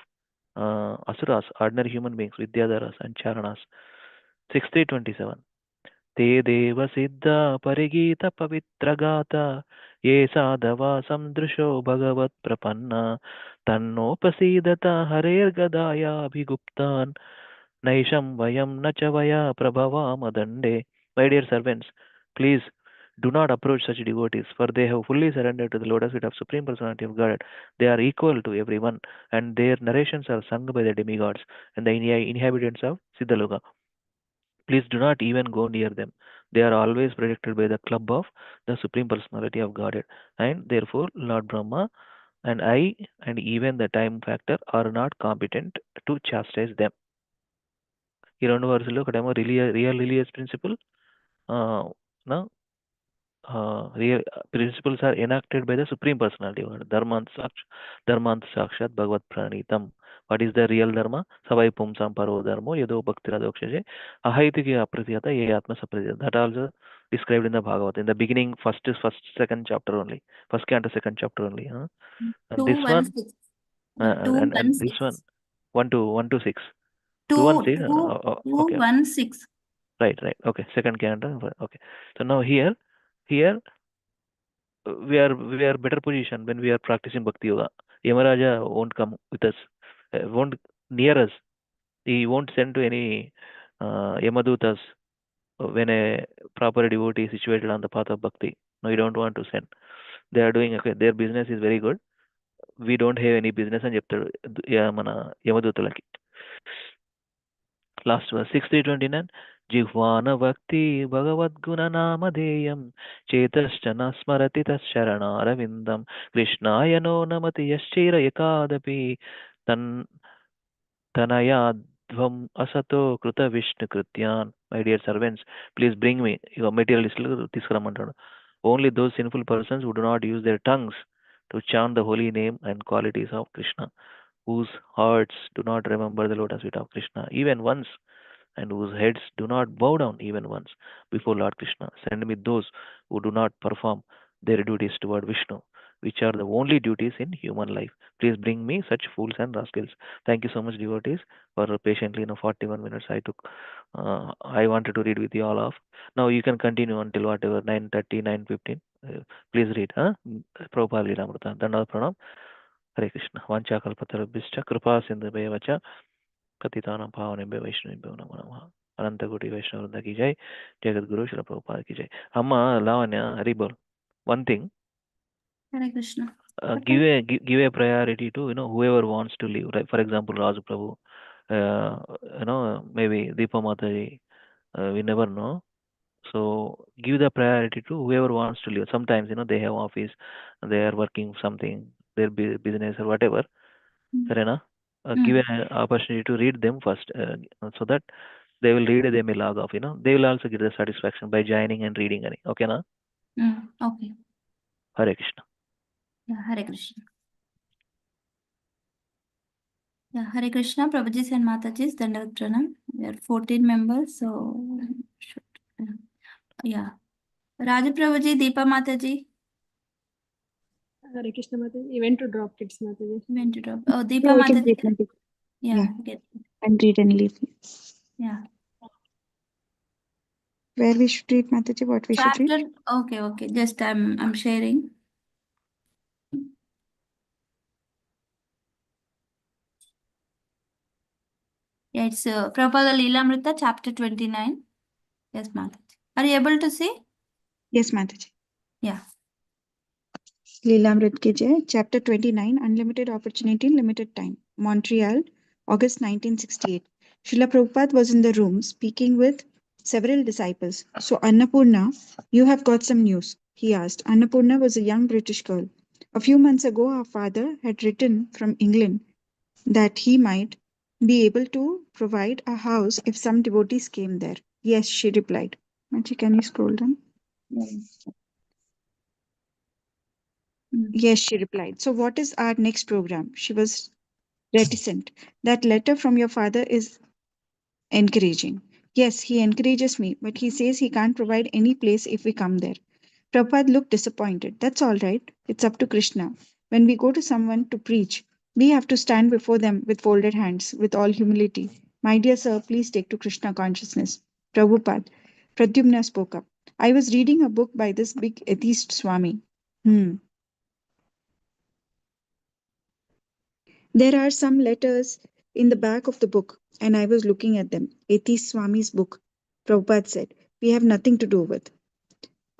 asuras, ordinary human beings, vidyadharas and charanas. 6327. ते देव सिद्ध परिगीत पवित्र गाता ये साधवा सन्दृशो भगवत् प्रपन्ना तन्नोपसीदत हरेर्गदायाभिगुप्तान् नैषं वयं न च वया प्रभवामदण्डे. My dear servants, please do not approach such devotees, for they have fully surrendered to the lotus feet of Supreme Personality of God. They are equal to everyone, and their narrations are sung by the demigods and the inhabitants of Siddhaloka. Please do not even go near them. They are always protected by the club of the Supreme Personality of Godhead, and therefore Lord Brahma and I and even the time factor are not competent to chastise them. ఈ రెండు వరుసలో ఒకటేమో real religious principle, real principles are enacted by the Supreme Personality of God. Dharmant Sakshat Bhagavat Pranitam. What is the real dharma? Savai Pumsam Paro Dharmo Yado Bhakti Radokshaje Ahaitiki Apratiyata Ye Atma Sapratiyata. That also described in the Bhagavad. In the beginning, second chapter only. First canto, second chapter only. And this one, 216. and this one, 1 to 6. 216. Okay. 216. Right. Okay. Second canto. Okay. So now here we are better positioned when we are practicing bhakti yoga. Yamaraja won't come with us, won't near us. He won't send to any Yamadutas when a proper devotee is situated on the path of bhakti. No, you don't want to send. They are doing okay. Their business is very good. We don't have any business అని చెప్తాడు మన యమదూతలకి. Last verse 6329. జిహ్వాన భక్తి భగవద్గుణ నామధేయం చేతశ్చ న స్మరతి తశరణారవిందం కృష్ణాయ no నమతి యశ్చైర ఏకాదపి తనయాధ్వం అసతో కృత విష్ణు కృత్యాన్. My dear servants, please bring me, ఇక మెటీరియలిస్టులు తీసుకురమ్మంటాడు. Only those sinful persons who do not use their tongues to chant the holy name and qualities of Krishna, whose hearts do not remember the lotus feet of Krishna even once, and whose heads do not bow down even once before Lord Krishna. Send me those who do not perform their duties toward Vishnu, which are the only duties in human life. Please bring me such fools and rascals. Thank you so much, devotees, for patiently 41 minutes I took. I wanted to read with you all off. Now you can continue until whatever 9:30, 9:15. Please read. Prabhupada Lilamrita. Dandavad Pranam. Hare Krishna. Vancha kalpatarabhischa kripa sindhubheva पतितानां पावनेभ्यो वैष्णवेभ्यो नमो नमः. अनंत कोटि वैष्णव वृंद की जय. जगत गुरु श्रील प्रभुपाद की जय. Amma, Lavanya, Haribol, one thing, Hare Krishna. give a priority to whoever wants to leave. Right? For example, Raju Prabhu, maybe Deepa Mataji, we never know. So give the priority to whoever wants to leave. Sometimes they have office, they are working something, their business or whatever. Serena, give an opportunity to read them first, so that they will read, they may log off. They will also get the satisfaction by joining and reading. Okay, na? Okay. Hare Krishna. Yeah, Hare Krishna. Yeah, Hare Krishna, Prabhuji's and Mataji's, Dandavad Pranam. We are 14 members, so yeah. Raju Prabhuji, Deepa Mataji. Hare Krishna Mataji. You went to drop kids, Mataji. Went to drop. Oh, Deepa Yeah, we can Mataji. read Mataji. Yeah, Yeah. get it. And read and leave. Yeah. Where we should read Mataji, what we should read? Chapter. Okay. Just I'm sharing. Yeah, it's Prabhupada Leelamrita, chapter 29. Yes, Mataji. Are you able to see? Yes, Mataji. Yeah. Leelamrit Ki Jai, Chapter 29, Unlimited Opportunity, Limited Time. Montreal, August 1968. Srila Prabhupada was in the room speaking with several disciples. So, Annapurna, you have got some news, he asked. Annapurna was a young British girl. A few months ago, her father had written from England that he might be able to provide a house if some devotees came there. Yes, she replied. Machi, can you scroll down? Yes, she replied. So, what is our next program? She was reticent. That letter from your father is encouraging. Yes, he encourages me, but he says he can't provide any place if we come there. Prabhupada looked disappointed. That's all right. It's up to Krishna. When we go to someone to preach, we have to stand before them with folded hands, with all humility. My dear sir, please take to Krishna consciousness. Prabhupada. Pradyumna spoke up. I was reading a book by this big atheist Swami. There are some letters in the back of the book, and I was looking at them. Atheist Swami's book, Prabhupada said, we have nothing to do with.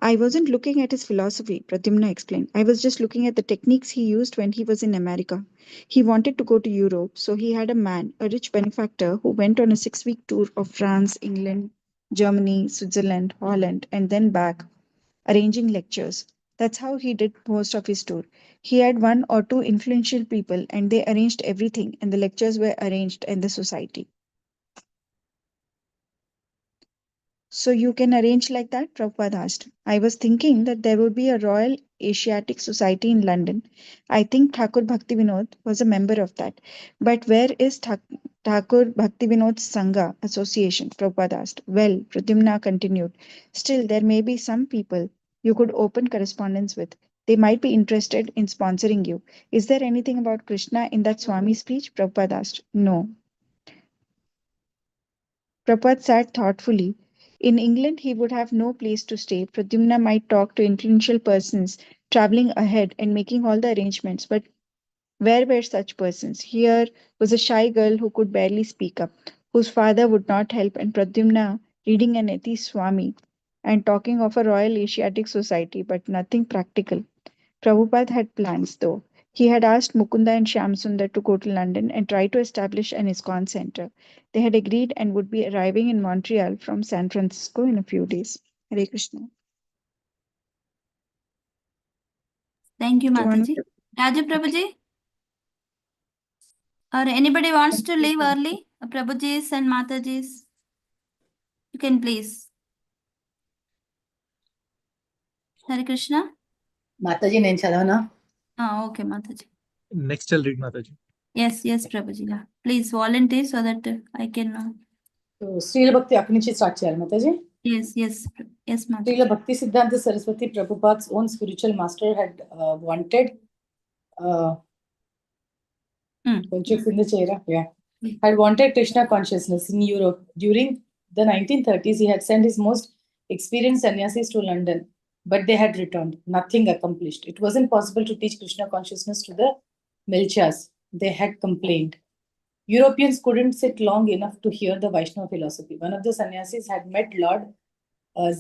I wasn't looking at his philosophy, Pradyumna explained. I was just looking at the techniques he used when he was in America. He wanted to go to Europe, so he had a man, a rich benefactor, who went on a 6-week tour of France, England, Germany, Switzerland, Holland, and then back, arranging lectures. That's how he did most of his tour. He had 1 or 2 influential people, and they arranged everything, and the lectures were arranged in the society. So you can arrange like that? Prabhupada asked. I was thinking that there would be a Royal Asiatic Society in London. I think Thakur Bhaktivinoda was a member of that. But where is Thakur Bhaktivinoda Sangha Association? Prabhupada asked. Well, Pradyumna continued. Still, there may be some people you could open correspondence with. They might be interested in sponsoring you. Is there anything about Krishna in that Swami speech? Prabhupada asked. No. Prabhupada sat thoughtfully. In England, he would have no place to stay. Pradyumna might talk to influential persons traveling ahead and making all the arrangements, but where were such persons? Here was a shy girl who could barely speak up, whose father would not help, and Pradyumna reading an atheist Swami and talking of a Royal Asiatic Society, but nothing practical. Prabhupada had plans, though. He had asked Mukunda and Shyamsundar to go to London and try to establish an ISKCON center. They had agreed and would be arriving in Montreal from San Francisco in a few days. Hare Krishna. Thank you, Do you want Mataji. to- Raju Prabhuji? Or anybody wants to leave early? Prabhuji's and Mataji's? You can please. Hare Krishna? Mataji, నేను చదవనా? Okay, Mataji. Next I'll read Mataji. Yes, Prabhuji. Yeah. Please volunteer so that I can know. So, Srila భక్తి అక్కడి నుంచి start చేయాలి Mataji. Yes, Mataji. Srila భక్తి సిద్ధాంత Saraswati Prabhupada's own spiritual master had wanted కొంచెం కింద చేయరా? Had wanted Krishna consciousness in Europe. During the 1930s, he had sent his most experienced sannyasis to London, but they had returned. Nothing accomplished. It wasn't possible to teach Krishna consciousness to the Milchas. They had complained. Europeans couldn't sit long enough to hear the Vaishnava philosophy. One of the sannyasis had met Lord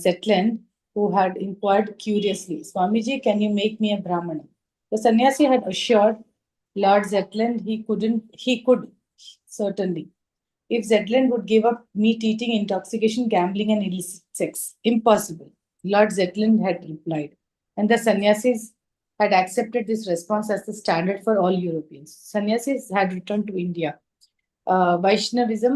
Zetland, who had inquired curiously, Swamiji, can you make me a Brahmana? The sannyasi had assured Lord Zetland he could, certainly. If Zetland would give up meat eating, intoxication, gambling, and illicit sex. Impossible. Lord Zetland had replied. And the sannyasis had accepted this response as the standard for all Europeans. Sannyasis had returned to India. Vaishnavism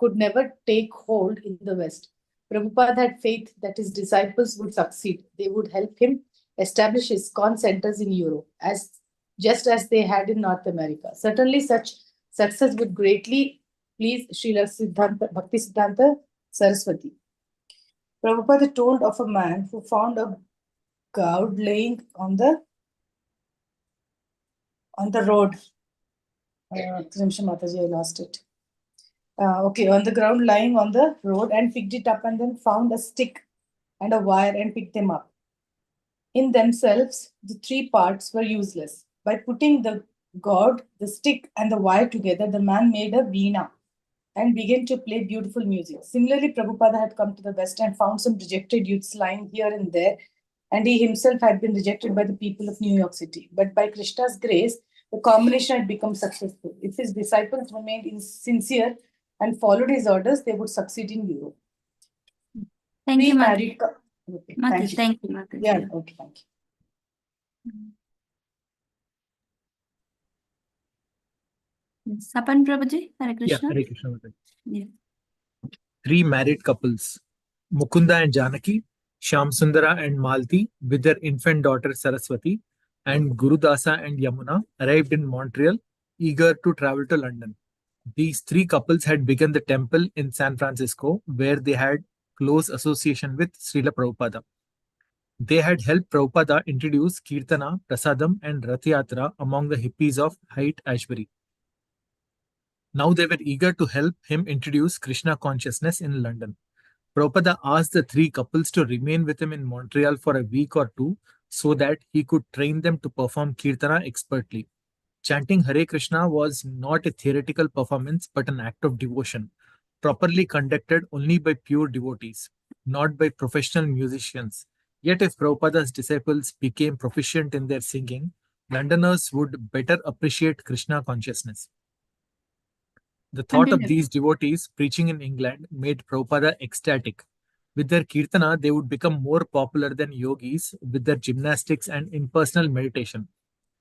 could never take hold in the West. Prabhupada had faith that his disciples would succeed. They would help him establish ISKCON centers in Europe, just as they had in North America. Certainly, such success would greatly please Srila Bhakti Siddhanta Saraswati. Prabhupada told of a man who found a gourd laying on the on the road. Mataji, I lost it. Okay, on the ground, lying on the road, and picked it up and then found a stick and a wire and picked them up. In themselves, the three parts were useless. By putting the god, the stick, and the wire together, the man made a veena and began to play beautiful music. Similarly, Prabhupada had come to the West and found some rejected youths lying here and there, and he himself had been rejected by the people of New York City. But by Krishna's grace, the combination had become successful. If his disciples remained sincere and followed his orders, they would succeed in Europe. Thank you, Pre-married Madhya. Okay, Madhya, thank you, Madhya. Yeah, okay, thank you. Yes. Sapan Prabhuji, Hare Krishna. Hare Krishna. Mataji. Yeah. 3 married couples, Mukunda and Janaki, Shyam Sundara and Malti, with their infant daughter Saraswati, and Gurudasa and Yamuna, arrived in Montreal, eager to travel to London. These 3 couples had begun the temple in San Francisco, where they had close association with Srila Prabhupada. They had helped Prabhupada introduce Kirtana, Prasadam, and Rath Yatra among the hippies of Haight Ashbury. Now they were eager to help him introduce Krishna consciousness in London. Prabhupada asked the 3 couples to remain with him in Montreal for a week or 2 so that he could train them to perform Kirtana expertly. Chanting Hare Krishna was not a theoretical performance but an act of devotion, properly conducted only by pure devotees, not by professional musicians. Yet if Prabhupada's disciples became proficient in their singing, Londoners would better appreciate Krishna consciousness. The thought of these devotees preaching in England made Prabhupada ecstatic. With their Kirtana, they would become more popular than yogis with their gymnastics and impersonal meditation.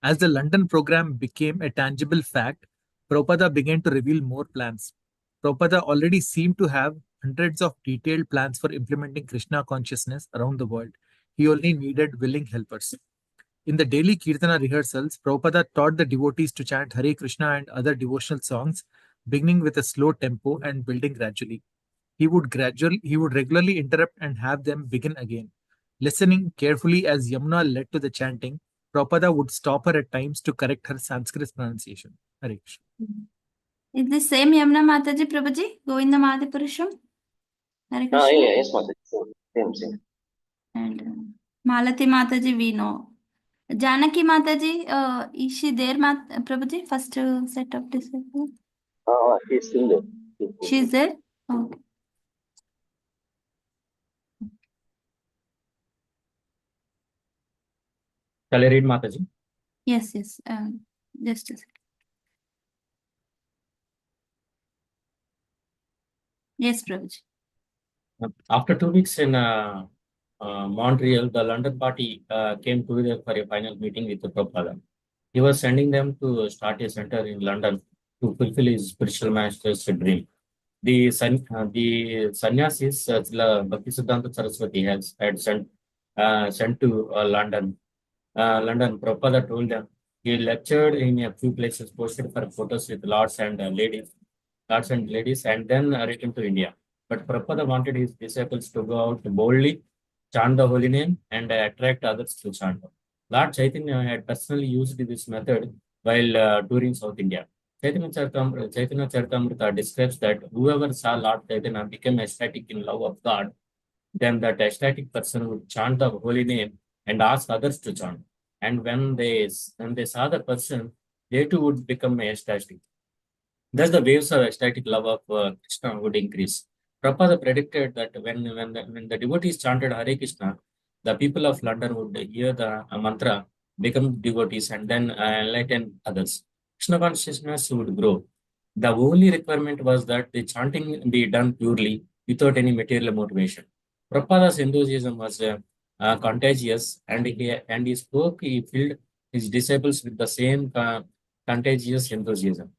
As the London program became a tangible fact, Prabhupada began to reveal more plans. Prabhupada already seemed to have hundreds of detailed plans for implementing Krishna consciousness around the world. He only needed willing helpers. In the daily Kirtana rehearsals, Prabhupada taught the devotees to chant Hare Krishna and other devotional songs, beginning with a slow tempo and building gradually. He would regularly interrupt and have them begin again. Listening carefully as Yamuna led to the chanting, Prabhupada would stop her at times to correct her Sanskrit pronunciation. Hare Krishna. Is the same Yamuna Mataji Prabhuji, Govinda Madipurusham? Hare Krishna. Yes, Mataji. Same. And Malati Mataji, we know. Janaki Mataji, is she there, Prabhuji? First set of disciples? He's still there. She's there? Okay. Shall I read, Mataji? Yes. Just a second. Yes, Prabhuji. After 2 weeks in Montreal, the London party came together for a final meeting with the Prabhupada. He was sending them to start a center in London to fulfill his spiritual master's dream. The sannyasis, Bhaktisiddhanta Saraswati had sent to London. Prabhupada told them he lectured in a few places, posted for photos with lords and ladies, and then returned to India. But Prabhupada wanted his disciples to go out boldly, chant the holy name, and attract others to chant. Lord Chaitanya had personally used this method while touring South India. Chaitanya Charitamrita describes that whoever saw Lord Chaitanya became ecstatic in love of God, then that ecstatic person would chant the holy name and ask others to chant. And when they saw the person, they too would become ecstatic. Thus, the waves of ecstatic love of Krishna would increase. Prabhupada predicted that when the devotees chanted Hare Krishna, the people of London would hear the mantra, become devotees, and then enlighten others. Krishna consciousness would grow. The only requirement was that the chanting be done purely without any material motivation. Prabhupada's enthusiasm was contagious, and he filled his disciples with the same contagious enthusiasm.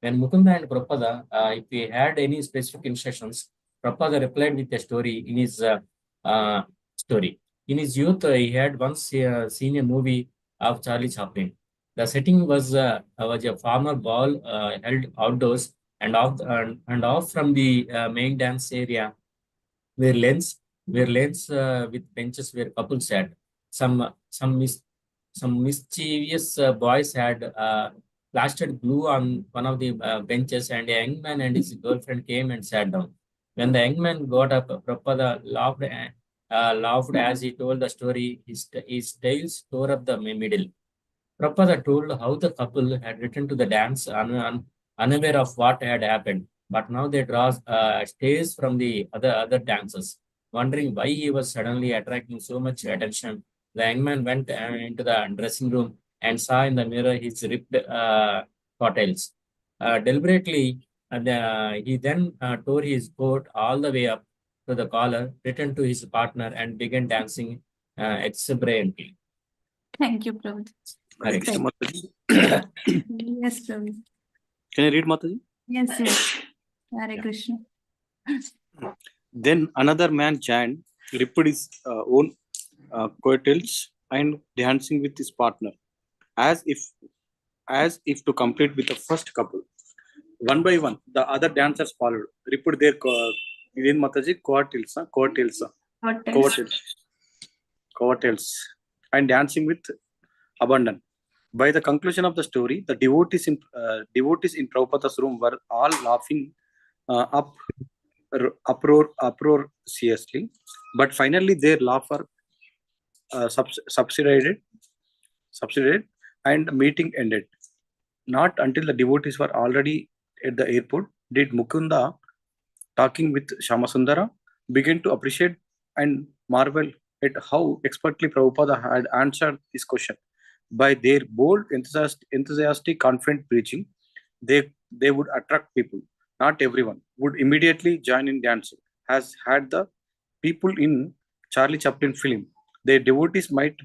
When Mukunda and Prabhupada, if he had any specific instructions, Prabhupada replied with a story in his story. In his youth, he had once seen a movie of Charlie Chaplin. The setting was a formal ball held outdoors and off from the main dance area were lanes with benches where couples sat. Some some mischievous boys had plastered glue on one of the benches, and a young man and his girlfriend came and sat down. When the young man got up, Prabhupada laughed as he told the story. His tails tore up the middle. Prabhupada told how the couple had returned to the dance unaware of what had happened, but now they draw stays from the other dancers, wondering why he was suddenly attracting so much attention. The young man went into the dressing room and saw in the mirror his ripped coattails. Deliberately, he then tore his coat all the way up to the collar, returned to his partner, and began dancing exuberantly. Thank you, Prabhu. Hare Krishna Krishna. Mataji. Yes, Prabhu. Can I read Mataji? Yes. Hare Krishna. Then another man chant, ripped his own coattails and dancing with his partner, as if to complete with the first couple. One by one, the other dancers followed, ripped their coattails, and dancing with abandon. By the conclusion of the story, the devotees in Prabhupada's room were all laughing uproariously, but finally their laughter subsided, and meeting ended. Not until the devotees were already at the airport did Mukunda, talking with Shamasundara, begin to appreciate and marvel at how expertly Prabhupada had answered his question. By their bold, enthusiastic, confident preaching, they would attract people. Not everyone would immediately join in dancing, as had the people in Charlie Chaplin film. Their devotees might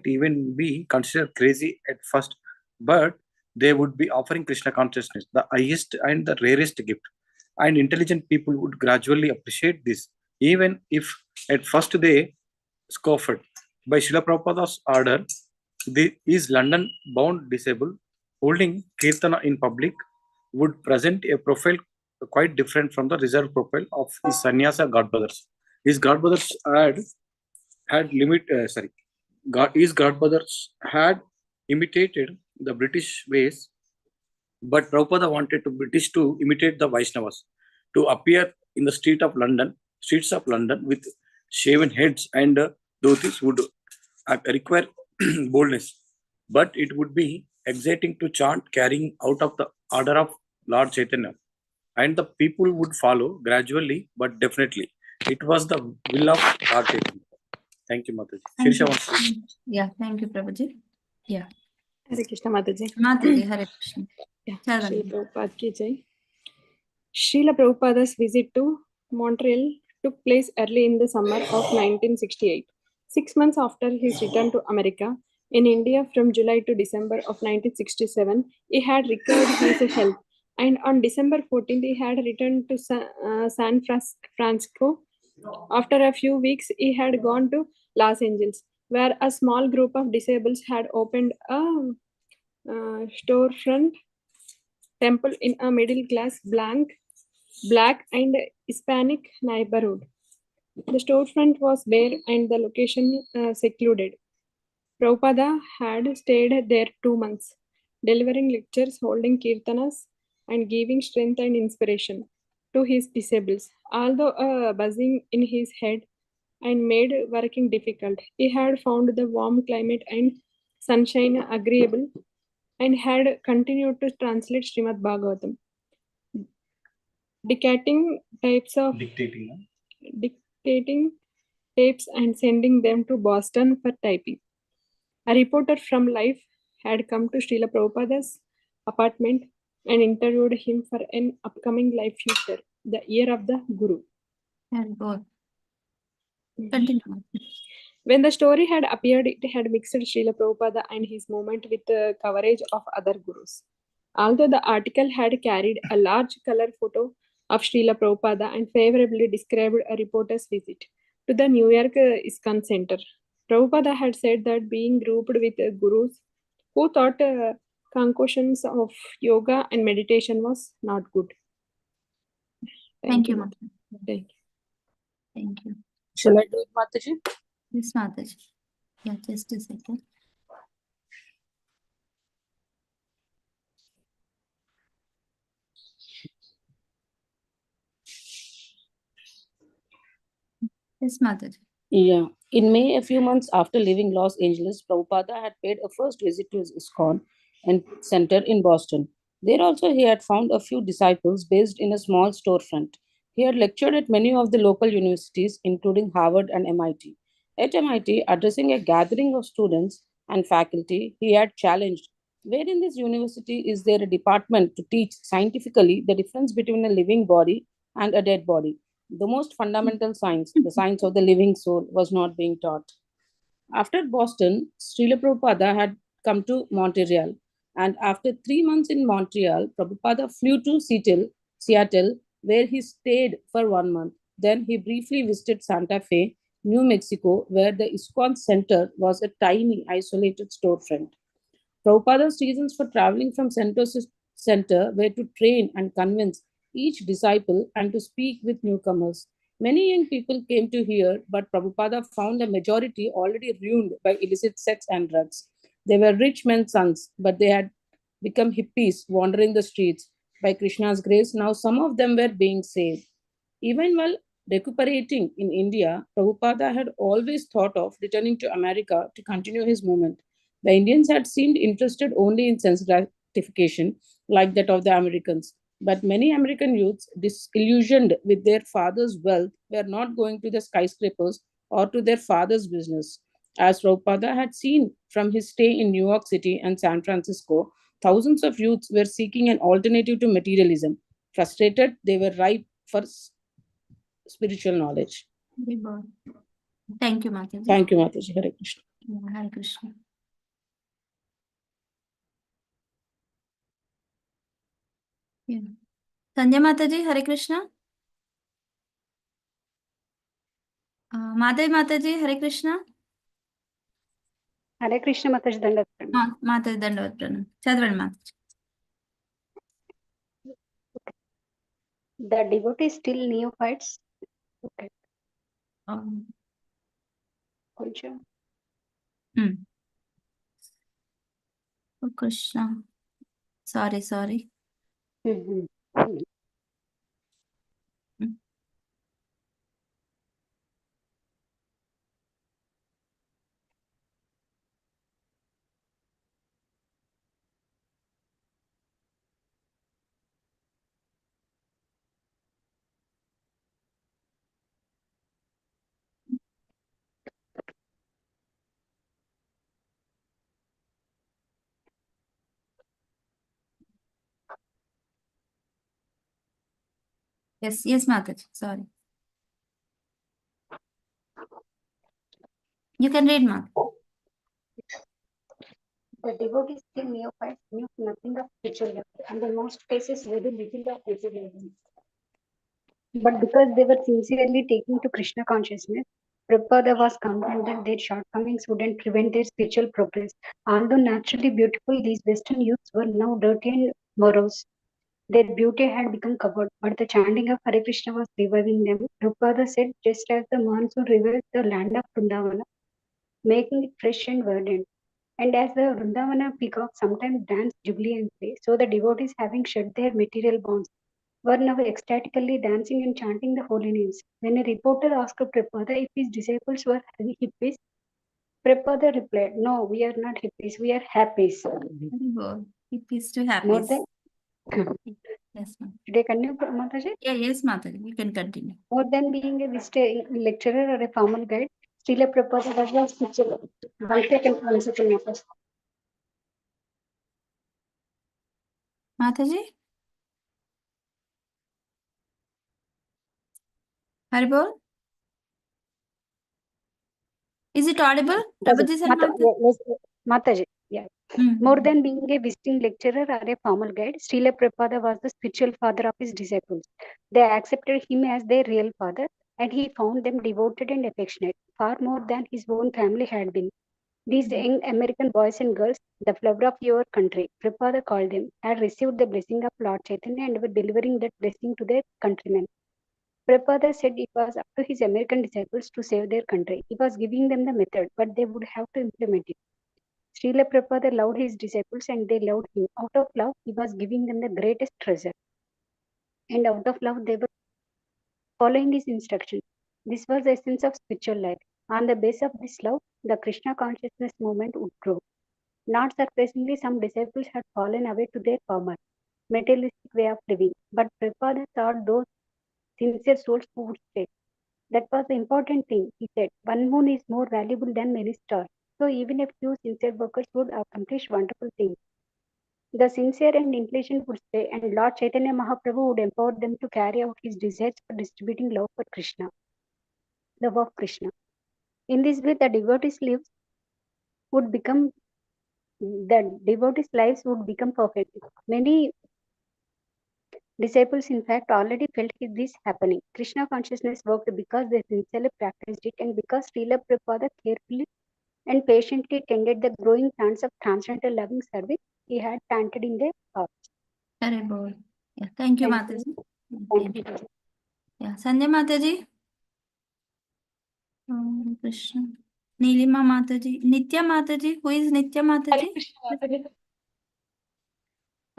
even be considered crazy at first, but they would be offering Krishna consciousness, the highest and the rarest gift. And intelligent people would gradually appreciate this, even if at first they scoffed. By Srila Prabhupada's order, these London-bound disabled holding Kirtana in public would present a profile quite different from the reserved profile of his sannyasa godbrothers. His godbrothers had imitated the British ways, but Prabhupada wanted the British to imitate the Vaishnavas, to appear in the streets of London with shaven heads and dhotis would require boldness, but it would be exciting to chant carrying out of the order of Lord Chaitanya, and the people would follow gradually but definitely. It was the will of Lord Chaitanya. Thank you, Mataji. Shirisha wants to. Yeah, thank you, Prabhuji. Yeah. Hare Krishna, Mataji. Mataji, Hare Krishna. Yeah. Children. Srila Prabhupada ki jai. Srila Prabhupada's visit to Montreal took place early in the summer of 1968. 6 months after his return to America, in India from July to December of 1967, he had recovered his health, and on December 14th, he had returned to San Francisco. After a few weeks, he had gone to Los Angeles, where a small group of disabled had opened a storefront temple in a middle-class black and Hispanic neighborhood. The storefront was bare and the location secluded. Prabhupada had stayed there 2 months, delivering lectures, holding kirtanas, and giving strength and inspiration to his disciples. Although buzzing in his head and made working difficult, he had found the warm climate and sunshine agreeable and had continued to translate Srimad Bhagavatam. Dictating tapes and sending them to Boston for typing. A reporter from Life had come to Srila Prabhupada's apartment and interviewed him for an upcoming life future, the year of the Guru. And God. Continue. When the story had appeared, it had mixed Srila Prabhupada and his movement with the coverage of other gurus. Although the article had carried a large color photo of Srila Prabhupada and favorably described a reporter's visit to the New York ISKCON Center, Prabhupada had said that being grouped with gurus who taught concoctions of yoga and meditation was not good. Thank you, Mataji. Thank you. Thank you. Shall I do it, Mataji? Yes, Mataji. Yeah, just a second. Yes, Mataji. Yeah. In May, a few months after leaving Los Angeles, Prabhupada had paid a first visit to his ISKCON and center in Boston. There also he had found a few disciples based in a small storefront. He had lectured at many of the local universities, including Harvard and MIT. At MIT, addressing a gathering of students and faculty, he had challenged, where in this university is there a department to teach scientifically the difference between a living body and a dead body? The most fundamental science, the science of the living soul, was not being taught. After Boston, Srila Prabhupada had come to Montreal, and after 3 months in Montreal, Prabhupada flew to Seattle, where he stayed for 1 month. Then he briefly visited Santa Fe, New Mexico, where the ISKCON Center was a tiny, isolated storefront. Prabhupada's reasons for traveling from center to center were to train and convince each disciple and to speak with newcomers. Many young people came to hear, but Prabhupada found a majority already ruined by illicit sex and drugs. They were rich men's sons, but they had become hippies wandering the streets. By Krishna's grace, now some of them were being saved. Even while recuperating in India, Prabhupada had always thought of returning to America to continue his movement. The Indians had seemed interested only in sense gratification, like that of the Americans. But many American youths, disillusioned with their father's wealth, were not going to the skyscrapers or to their father's business. As Prabhupada had seen from his stay in New York City and San Francisco, thousands of youths were seeking an alternative to materialism. Frustrated, they were ripe for spiritual knowledge. Very good. Thank you, Mataji. Thank you, Mataji. Hare Krishna. Hare Krishna. Yeah. Sandhya Mataji, Hare Krishna. Madhya Mataji, Hare Krishna. Hare Krishna Mataji Dandavat Pranam. Mataji Dandavat Pranam. Chadvani Mataji. The devotees still neophytes. Okay. Koncham. Oh, Krishna. Sorry. Yes, Mataji. Sorry. You can read, Mataji. The devotees still neophytes knew nothing of spiritual life, and in most cases very little of spiritual. But because they were sincerely taking to Krishna consciousness, Prabhupada was convinced that their shortcomings wouldn't prevent their spiritual progress. Although naturally beautiful, these Western youths were now dirty and morose. Their beauty had become covered, but the chanting of Hare Krishna was reviving them. Prabhupada said, just as the monsoon revives the land of Vrindavana, making it fresh and verdant. And as the Vrindavana peacocks sometimes dance jubilee and play, so the devotees, having shed their material bonds, were now ecstatically dancing and chanting the holy names. When a reporter asked Prabhupada if his disciples were hippies, Prabhupada replied, "No, we are not hippies, we are happies." Very good. Hippies to happies. More than Yes, ma'am. Should I continue, Mataji? Yes, Mataji. You can continue. More than being a lecturer or a formal guide, Srila Prabhupada was a spiritual. One second, Mataji. Mataji? Haribol? Is it audible? Prabhuji said Mataji, yeah. More than being a visiting lecturer or a formal guide, Srila Prabhupada was the spiritual father of his disciples. They accepted him as their real father, and he found them devoted and affectionate, far more than his own family had been. These young American boys and girls, the flower of your country, Prabhupada called them, had received the blessing of Lord Chaitanya and were delivering that blessing to their countrymen. Prabhupada said it was up to his American disciples to save their country. He was giving them the method, but they would have to implement it. Srila Prabhupada loved his disciples and they loved him. Out of love, he was giving them the greatest treasure. And out of love, they were following his instructions. This was the essence of spiritual life. On the base of this love, the Krishna consciousness movement would grow. Not surprisingly, some disciples had fallen away to their former, materialistic way of living, but Prabhupada thought those sincere souls who would stay. That was the important thing, he said. One moon is more valuable than many stars. So even a few sincere workers would accomplish wonderful things. The sincere and intelligent would stay, and Lord Chaitanya Mahaprabhu would empower them to carry out his desires for distributing love for Krishna, love of Krishna. In this way, the devotees' lives would become perfect. Many disciples, in fact, already felt this happening. Krishna consciousness worked because they sincerely practiced it, and because Srila Prabhupada carefully and patiently tended the growing plants of transcendental loving service he had planted in their hearts. Very good. Yeah, thank you, Thank Mataji. Thank you. Yeah, Sanjay Mataji. Oh, Krishna. Nilima Mataji. Nitya Mataji. Who is Nitya Mataji?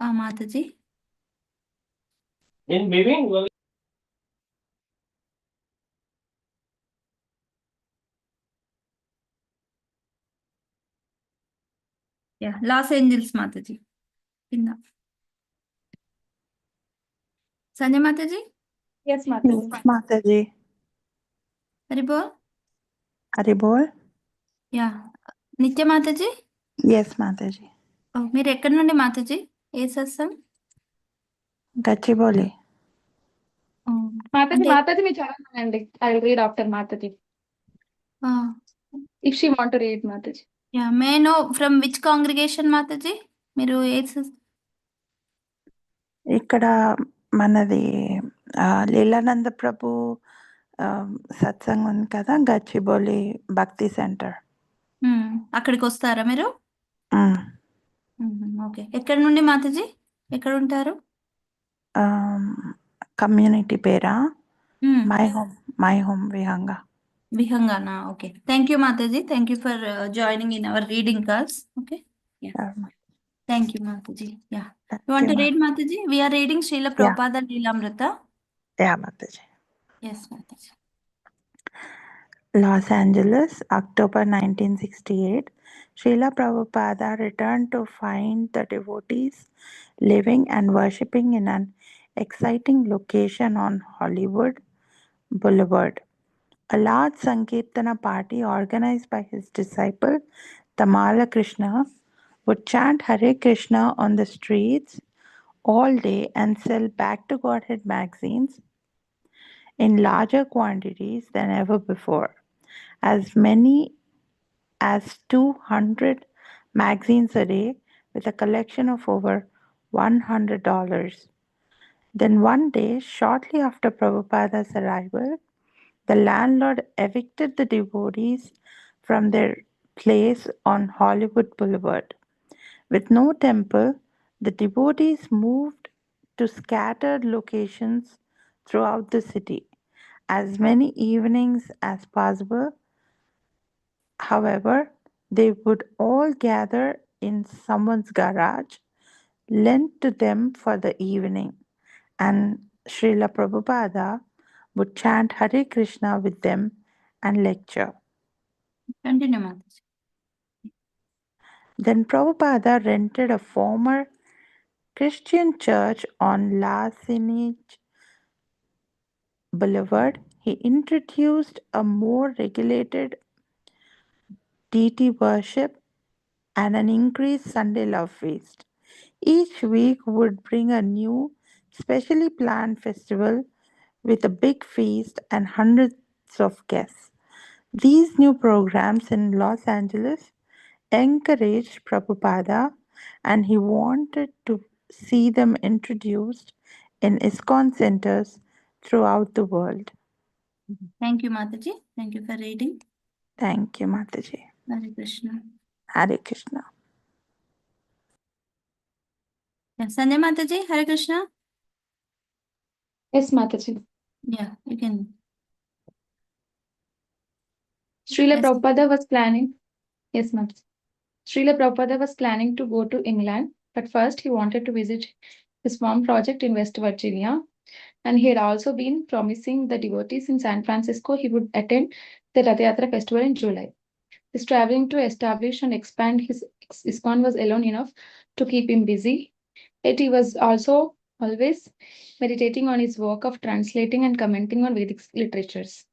Mataji. In living, Yeah, Los Angeles Mataji. Pinna. Sanjay Mataji. Yes, Mataji. Yes, Mataji. Haribol. Haribol. Yeah. Nitya Mataji. Yes, Mataji. మీరు ఎక్కడి నుండి మాతాజీ ఏ సత్సం Gachibowli. Mataji, me చదవమనండి. I'll read after Mataji. If she want to read, Mataji. Yeah, may I know from which congregation, Mataji? మీరు ఏ ఇక్కడ మనది లీలానంద ప్రభు సత్సంగం ఉంది కదా, గచ్చిబౌలి భక్తి సెంటర్. అక్కడికి వస్తారా మీరు? ఓకే. ఎక్కడి నుండి మాతాజీ? ఎక్కడ ఉంటారు? కమ్యూనిటీ పేరా? My home Vihanga. విహంగానా? Okay. Thank you Mataji. Thank you for joining in our reading class. Okay. Thank you, Mataji. Yeah. You want to read, Mataji? We are reading Srila Prabhupada Leelamrita. Yeah, Mataji. Yes, Mataji. Los Angeles, October 1968. Srila Prabhupada returned to find the devotees living and worshipping in an exciting location on Hollywood Boulevard. A large Sankirtana party organized by his disciple Tamala Krishna would chant Hare Krishna on the streets all day and sell Back to Godhead magazines in larger quantities than ever before. As many as 200 magazines a day with a collection of over $100. Then one day, shortly after Prabhupada's arrival, the landlord evicted the devotees from their place on Hollywood Boulevard. With no temple, the devotees moved to scattered locations throughout the city. As many evenings as possible, however, they would all gather in someone's garage, lent to them for the evening, and Srila Prabhupada would chant Hare Krishna with them and lecture. Continue, Mataji. Then Prabhupada rented a former Christian church on Lasinich Boulevard. He introduced a more regulated deity worship and an increased Sunday love feast. Each week would bring a new, specially planned festival with a big feast and hundreds of guests. These new programs in Los Angeles encouraged Prabhupada, and he wanted to see them introduced in ISKCON centers throughout the world. Thank you, Mataji. Thank you for reading. Thank you, Mataji. Hare Krishna. Hare Krishna. Yeah, Sanjay Mataji, Hare Krishna. Yes, Mataji. Yeah, you can. Srila Prabhupada was planning. Yes, Mataji. Srila Prabhupada was planning to go to England, but first he wanted to visit his farm project in West Virginia. And he had also been promising the devotees in San Francisco he would attend the Rath Yatra festival in July. His traveling to establish and expand his ISKCON was alone enough to keep him busy. Yet he was also always meditating on his work of translating and commenting on Vedic literatures.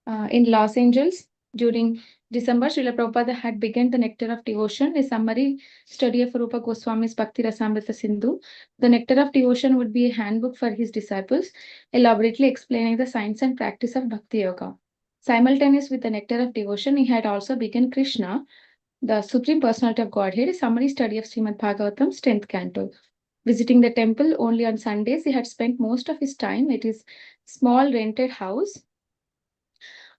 In Los Angeles, during December, Srila Prabhupada had begun the Nectar of Devotion, a summary study of Rupa Goswami's Bhakti Rasamrita Sindhu. The Nectar of Devotion would be a handbook for his disciples, elaborately explaining the science and practice of Bhakti Yoga. Simultaneous with the Nectar of Devotion, he had also begun Krishna, the Supreme Personality of Godhead, a summary study of Srimad Bhagavatam's 10th canto. Visiting the temple only on Sundays, he had spent most of his time at his small rented house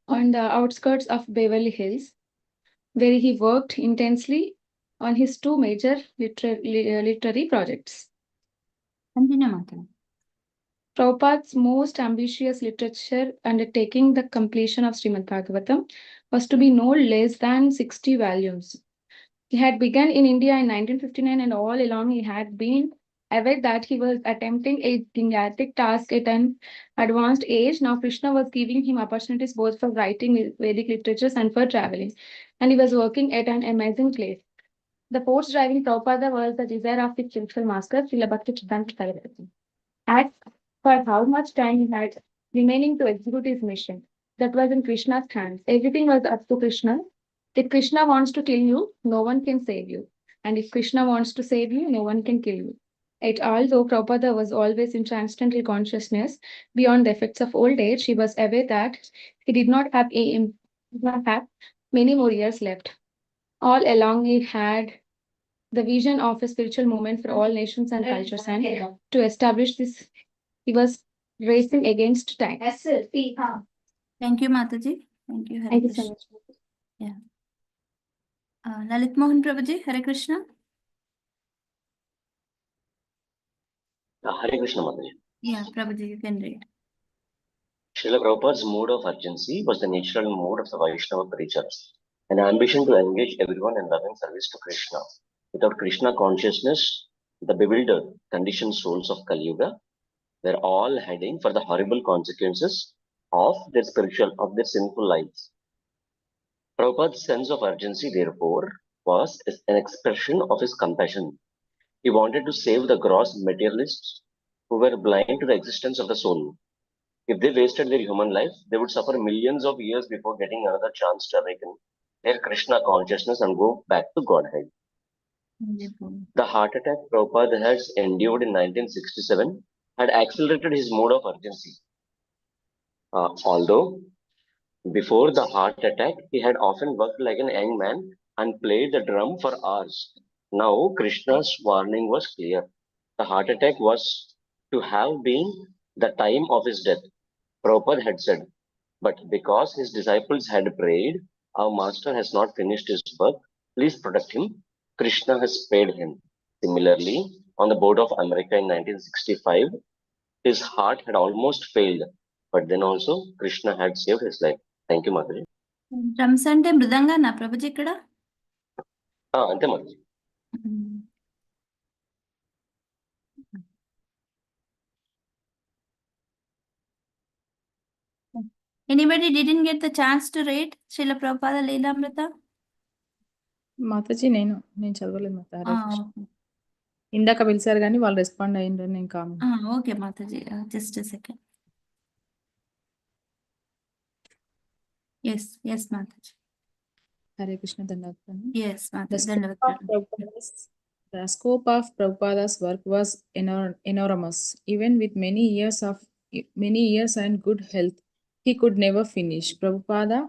on the outskirts of Beverly Hills, where he worked intensely on his two major literary projects. Continue, Mata. Prabhupada's most ambitious literature undertaking, the completion of Srimad Bhagavatam, was to be no less than 60 volumes. He had begun in India in 1959, and all along he had been aware that he was attempting a gigantic task at an advanced age. Now Krishna was giving him opportunities both for writing Vedic literatures and for traveling, and he was working at an amazing place. The force driving Prabhupada was the desire of his spiritual master, Srila Bhakti-Siddhanta Saraswati. As for how much time he had remaining to execute his mission, that was in Krishna's hands. Everything was up to Krishna. If Krishna wants to kill you, no one can save you. And if Krishna wants to save you, no one can kill you. Yet, although Prabhupada was always in transcendental consciousness beyond the effects of old age, he was aware that he did not have many more years left. All along, he had the vision of a spiritual movement for all nations and cultures, and to establish this, he was racing against time. Thank you, Mataji. Thank you, Hare Thank you Krishna. so much. Yeah. Lalit Mohan Prabhuji, Hare Krishna. Hare Krishna Mataji. Yeah, Prabhuji, you can read. Srila Prabhupada's mode of urgency was the natural mode of the Vaishnava preachers, an ambition to engage everyone in loving service to Krishna. Without Krishna consciousness, the bewildered, conditioned souls of Kali Yuga were all heading for the horrible consequences of their sinful lives. Prabhupada's sense of urgency, therefore, was an expression of his compassion. He wanted to save the gross materialists who were blind to the existence of the soul. If they wasted their human life, they would suffer millions of years before getting another chance to awaken their Krishna consciousness and go back to Godhead. The heart attack Prabhupada has endured in 1967 had accelerated his mode of urgency. Although before the heart attack, he had often worked like an young man and played the drum for hours. Now, Krishna's warning was clear. The heart attack was to have been the time of his death, Prabhupada had said. But because his disciples had prayed, our master has not finished his work, please protect him. Krishna has spared him. Similarly, on the board of America in 1965, his heart had almost failed, but then also Krishna had saved his life. Thank you, Mataji. Drums అంటే మృదంగానా ప్రభుజీ ఇక్కడ? అంతే Mataji. Anybody didn't get the chance to read Srila Prabhupada Leelamrita? Mataji నేను చదవలేదు మాత. ఇందాక పిలిచారు కానీ వాళ్ళు respond అయ్యిండ్రు. నేను comment. Okay Mataji, just a second. yes Mataji. Hare Krishna dandavat. yes Mataji dandavat. The scope of Prabhupada's work was enormous. Even with many years and good health, he could never finish. Prabhupada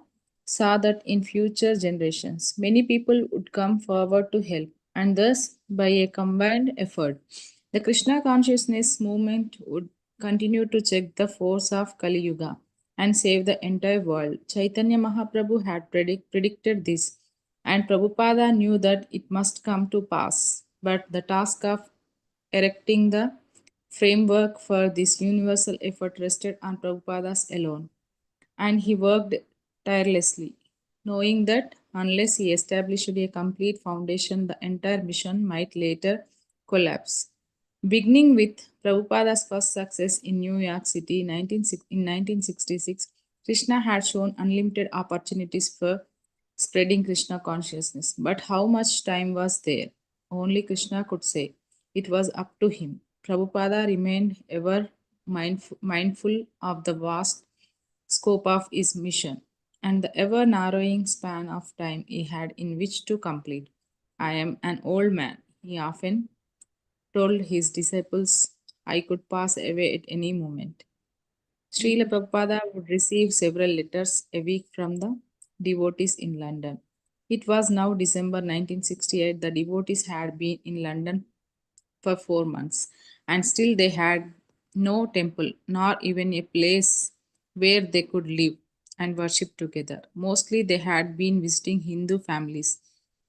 saw that in future generations, many people would come forward to help, and thus, by a combined effort, the Krishna consciousness movement would continue to check the force of Kali Yuga and save the entire world. Chaitanya Mahaprabhu had predicted this, and Prabhupada knew that it must come to pass. But the task of erecting the framework for this universal effort rested on Prabhupada's alone, and he worked tirelessly, knowing that unless he established a complete foundation, the entire mission might later collapse. Beginning with Prabhupada's first success in New York City in 1966, Krishna had shown unlimited opportunities for spreading Krishna consciousness. But how much time was there? Only Krishna could say. It was up to him. Prabhupada remained ever mindful of the vast scope of his mission and the ever narrowing span of time he had in which to complete. I am an old man, he often told his disciples, I could pass away at any moment. Srila Prabhupada would receive several letters a week from the devotees in London. It was now December 1968. The devotees had been in London for 4 months, and still they had no temple, nor even a place where they could live and worship together. Mostly they had been visiting Hindu families,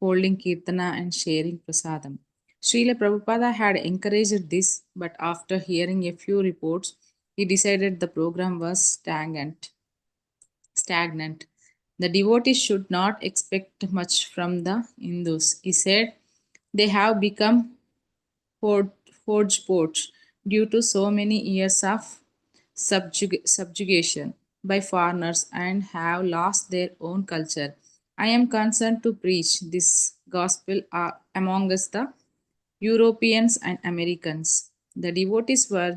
holding kirtana and sharing prasadam. Srila Prabhupada had encouraged this, but after hearing a few reports, he decided the program was stagnant. The devotees should not expect much from the Hindus. He said they have become hodgepodge due to so many years of subjugation by foreigners and have lost their own culture. I am concerned to preach this gospel among us, the Europeans and Americans. The devotees were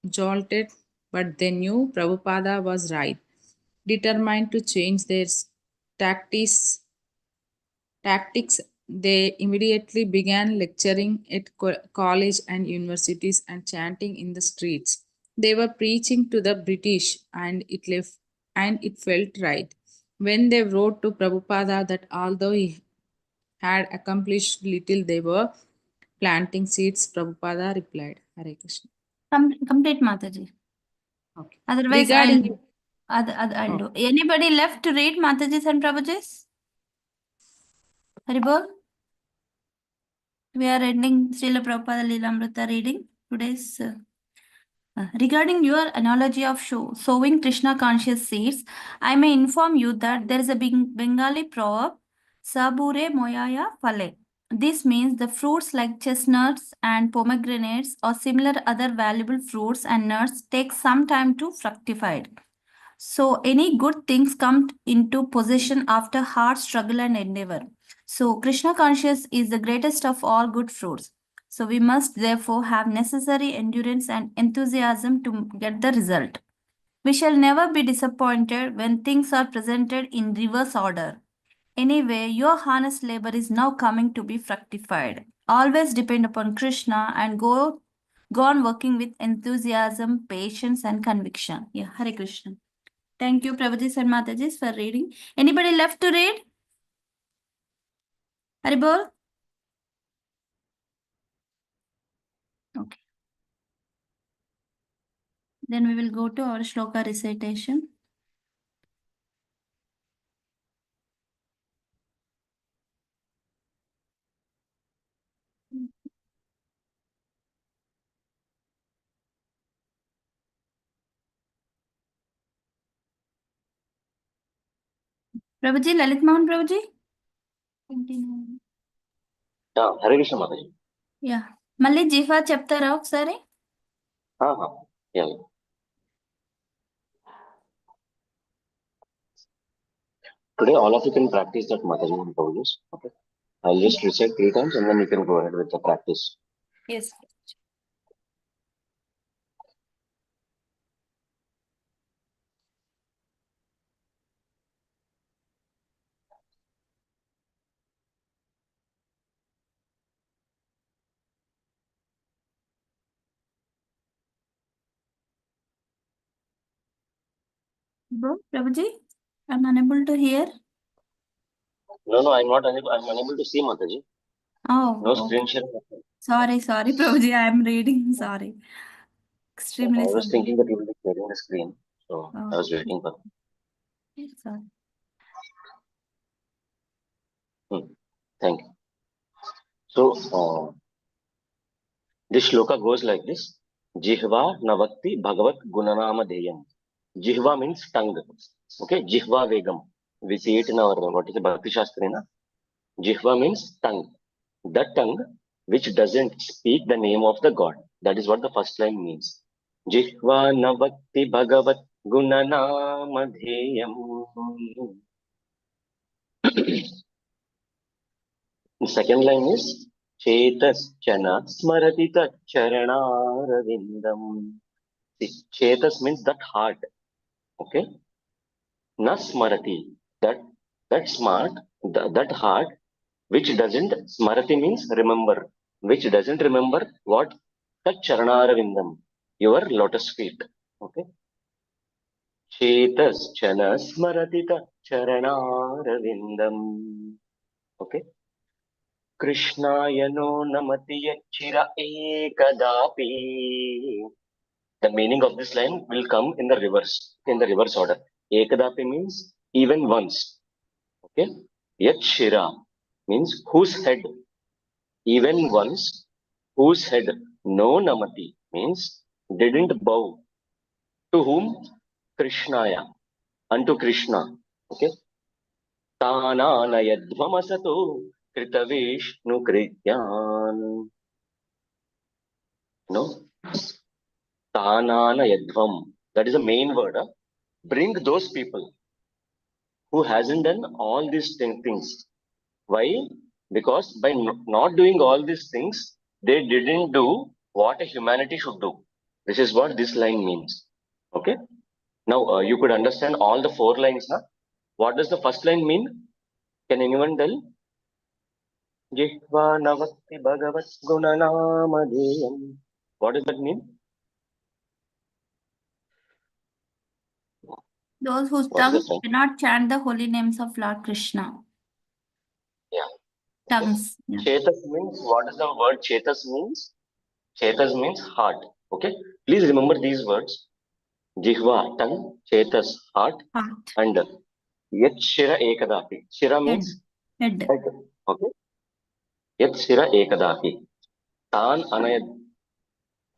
jolted, but they knew Prabhupada was right, determined to change their tactics tactics. They immediately began lecturing at college and universities and chanting in the streets. They were preaching to the British, and it felt right. When they wrote to Prabhupada that although he had accomplished little, they were planting seeds, Prabhupada replied, Hare Krishna. Complete, Mataji. Okay. Otherwise, Regarding I'll do. Anybody left to read Mataji's and Prabhuji's? Haribol? We are ending Srila Prabhupada Leelamrita reading today's. Regarding your analogy of sowing Krishna conscious seeds, I may inform you that there is a Bengali proverb, Sabure Moyaya Phale. This means the fruits like chestnuts and pomegranates or similar other valuable fruits and nuts take some time to fructify. So any good things come into possession after hard struggle and endeavor. So Krishna conscious is the greatest of all good fruits. So we must therefore have necessary endurance and enthusiasm to get the result. We shall never be disappointed when things are presented in reverse order. Anyway, your honest labor is now coming to be fructified. Always depend upon Krishna and go on working with enthusiasm, patience, and conviction. Yeah, Hare Krishna. Thank you, Prabhuji and Matajis, for reading. Anybody left to read? Haribol? Okay. Then we will go to our shloka recitation. Prabhuji, Lalit Mohan Prabhuji? Hare Krishna Mataji. Yeah. Malli Jifa చెప్తారా ఒకసారి? Yeah. Today, all of you can practice that Mataji and Prabhuji. Okay. I'll just recite 3 times and then you can go ahead with the practice. Yes. Bro, Prabhuji, I'm unable to hear. No, I'm not unable. I'm unable to see Mataji. Oh, No okay. screen share. Sorry, Prabhuji, I am reading. Sorry. Extremely I was sorry. thinking that you will be sharing the screen, so I was waiting for. Sorry. Thank you. So this shloka goes like this: Jihva Navatti Bhagavat Gunanama Deyam. Jihva means tongue. Okay, Jihva Vegam. We see it in our what is the Bhakti Shastra. Jihva means tongue. That tongue which doesn't speak the name of the God. That is what the first line means. Jihva navakti bhagavat gunanamadheyam. The second line is Chetas chana smaratita charanaravindam. Chetas means that heart. Okay. Na smarati. That smart, that heart, which doesn't, smarati means remember, which doesn't remember what? Tat charanaravindam, your lotus feet. Okay. Chetas chana smaratita charanaravindam. Okay. Krishnayano namati yachira ekadapi. The meaning of this line will come in the reverse order. Ekadapi means even once. Okay. Yachira means whose head. Even once, whose head. No namati means didn't bow. To whom? Krishnaya. Unto Krishna. Okay. Tananayadvamasato kritavishnu krityan. No. Tananayadvam. That is the main word. Bring those people who hasn't done all these things. Why? Because by not doing all these things, they didn't do what a humanity should do. This is what this line means. Okay. Now you could understand all the 4 lines. Huh? What does the first line mean? Can anyone tell? Jihva navakti bhagavat gunanamadeyam. What does that mean? Those whose What is the tongues tongue? cannot chant the holy names of Lord Krishna. Yeah. Tongues. Yeah. Chetas means, what does the word Chetas means? Chetas means heart. Okay. Please remember these words. Jihva, tongue, Chetas, heart, and Yat Shira Ekadapi. Shira means head. Okay. Yat Shira Ekadapi.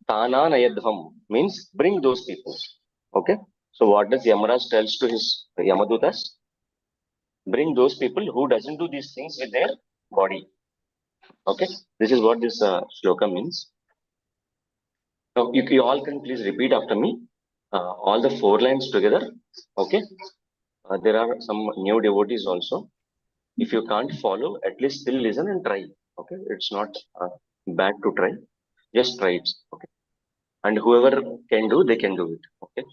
Tananayadvam means bring those people. Okay. So what does Yamaraj tells to his Yamadutas? Bring those people who doesn't do these things with their body. Okay. This is what this shloka means. Now you all can please repeat after me. All the 4 lines together. Okay. There are some new devotees also. If you can't follow, at least still listen and try. Okay. It's not bad to try. Just try it. Okay. And whoever can do, they can do it. Okay.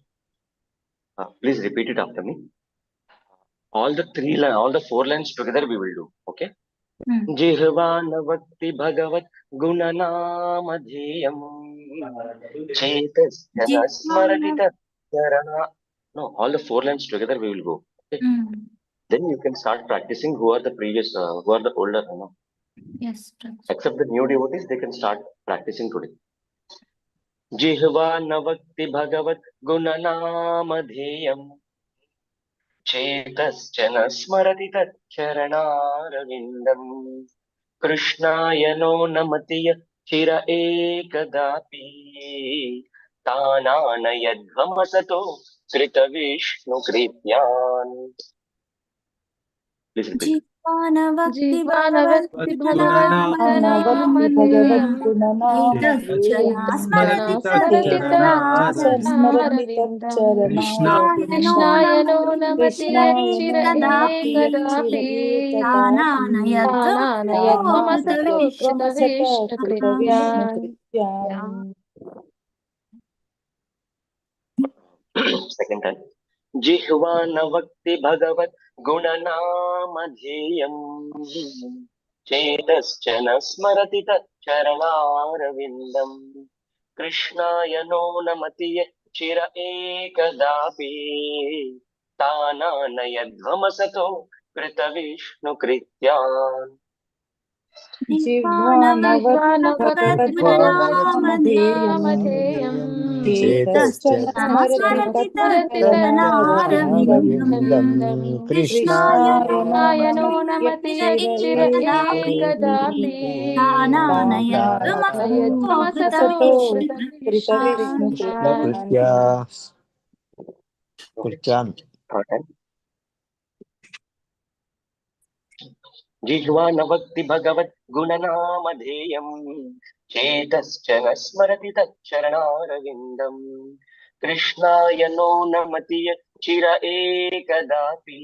Please repeat it after me. All the 4 lines together we will do. Okay. Jihvanavakti bhagavat gunanamadheyam chetasya smaratita charana. No, all the 4 lines together we will go. Okay. Then you can start practicing who are the older. Yes. Except the new devotees, they can start practicing today. Jihvanavakti bhagavat gunanamadheyam chetasya smarati tat charanaravindam Krishnaya no namatiya chira ekadapi tananayadvamasato krita vishnu krityan. Please repeat. Jihvanavakti Jihvanavakti bhagavat gunanamadheyam Smratita Chanarvindam Krishnayano namati yachira ekadapi Tananayadvamasato krita vishnu krityan. Second time. Jihvanavakti bhagavat gunanamadheyam chetasya smarati tat charanaravindam Krishnaya no namatiya chira ekadapi tananayadvamasato krita vishnu krityan. Jihvanavakti bhagavat gunanamadheyam Smratita Krishnayano namati yachira ekadapi Tananayadvamasato krita vishnu Third time. जिह्वा न भक्ति भगवद्गुणनामधेयम् चेतश्च न स्मरति तच्चरणारविन्दम् कृष्णाय नो नमति चिर एकदापि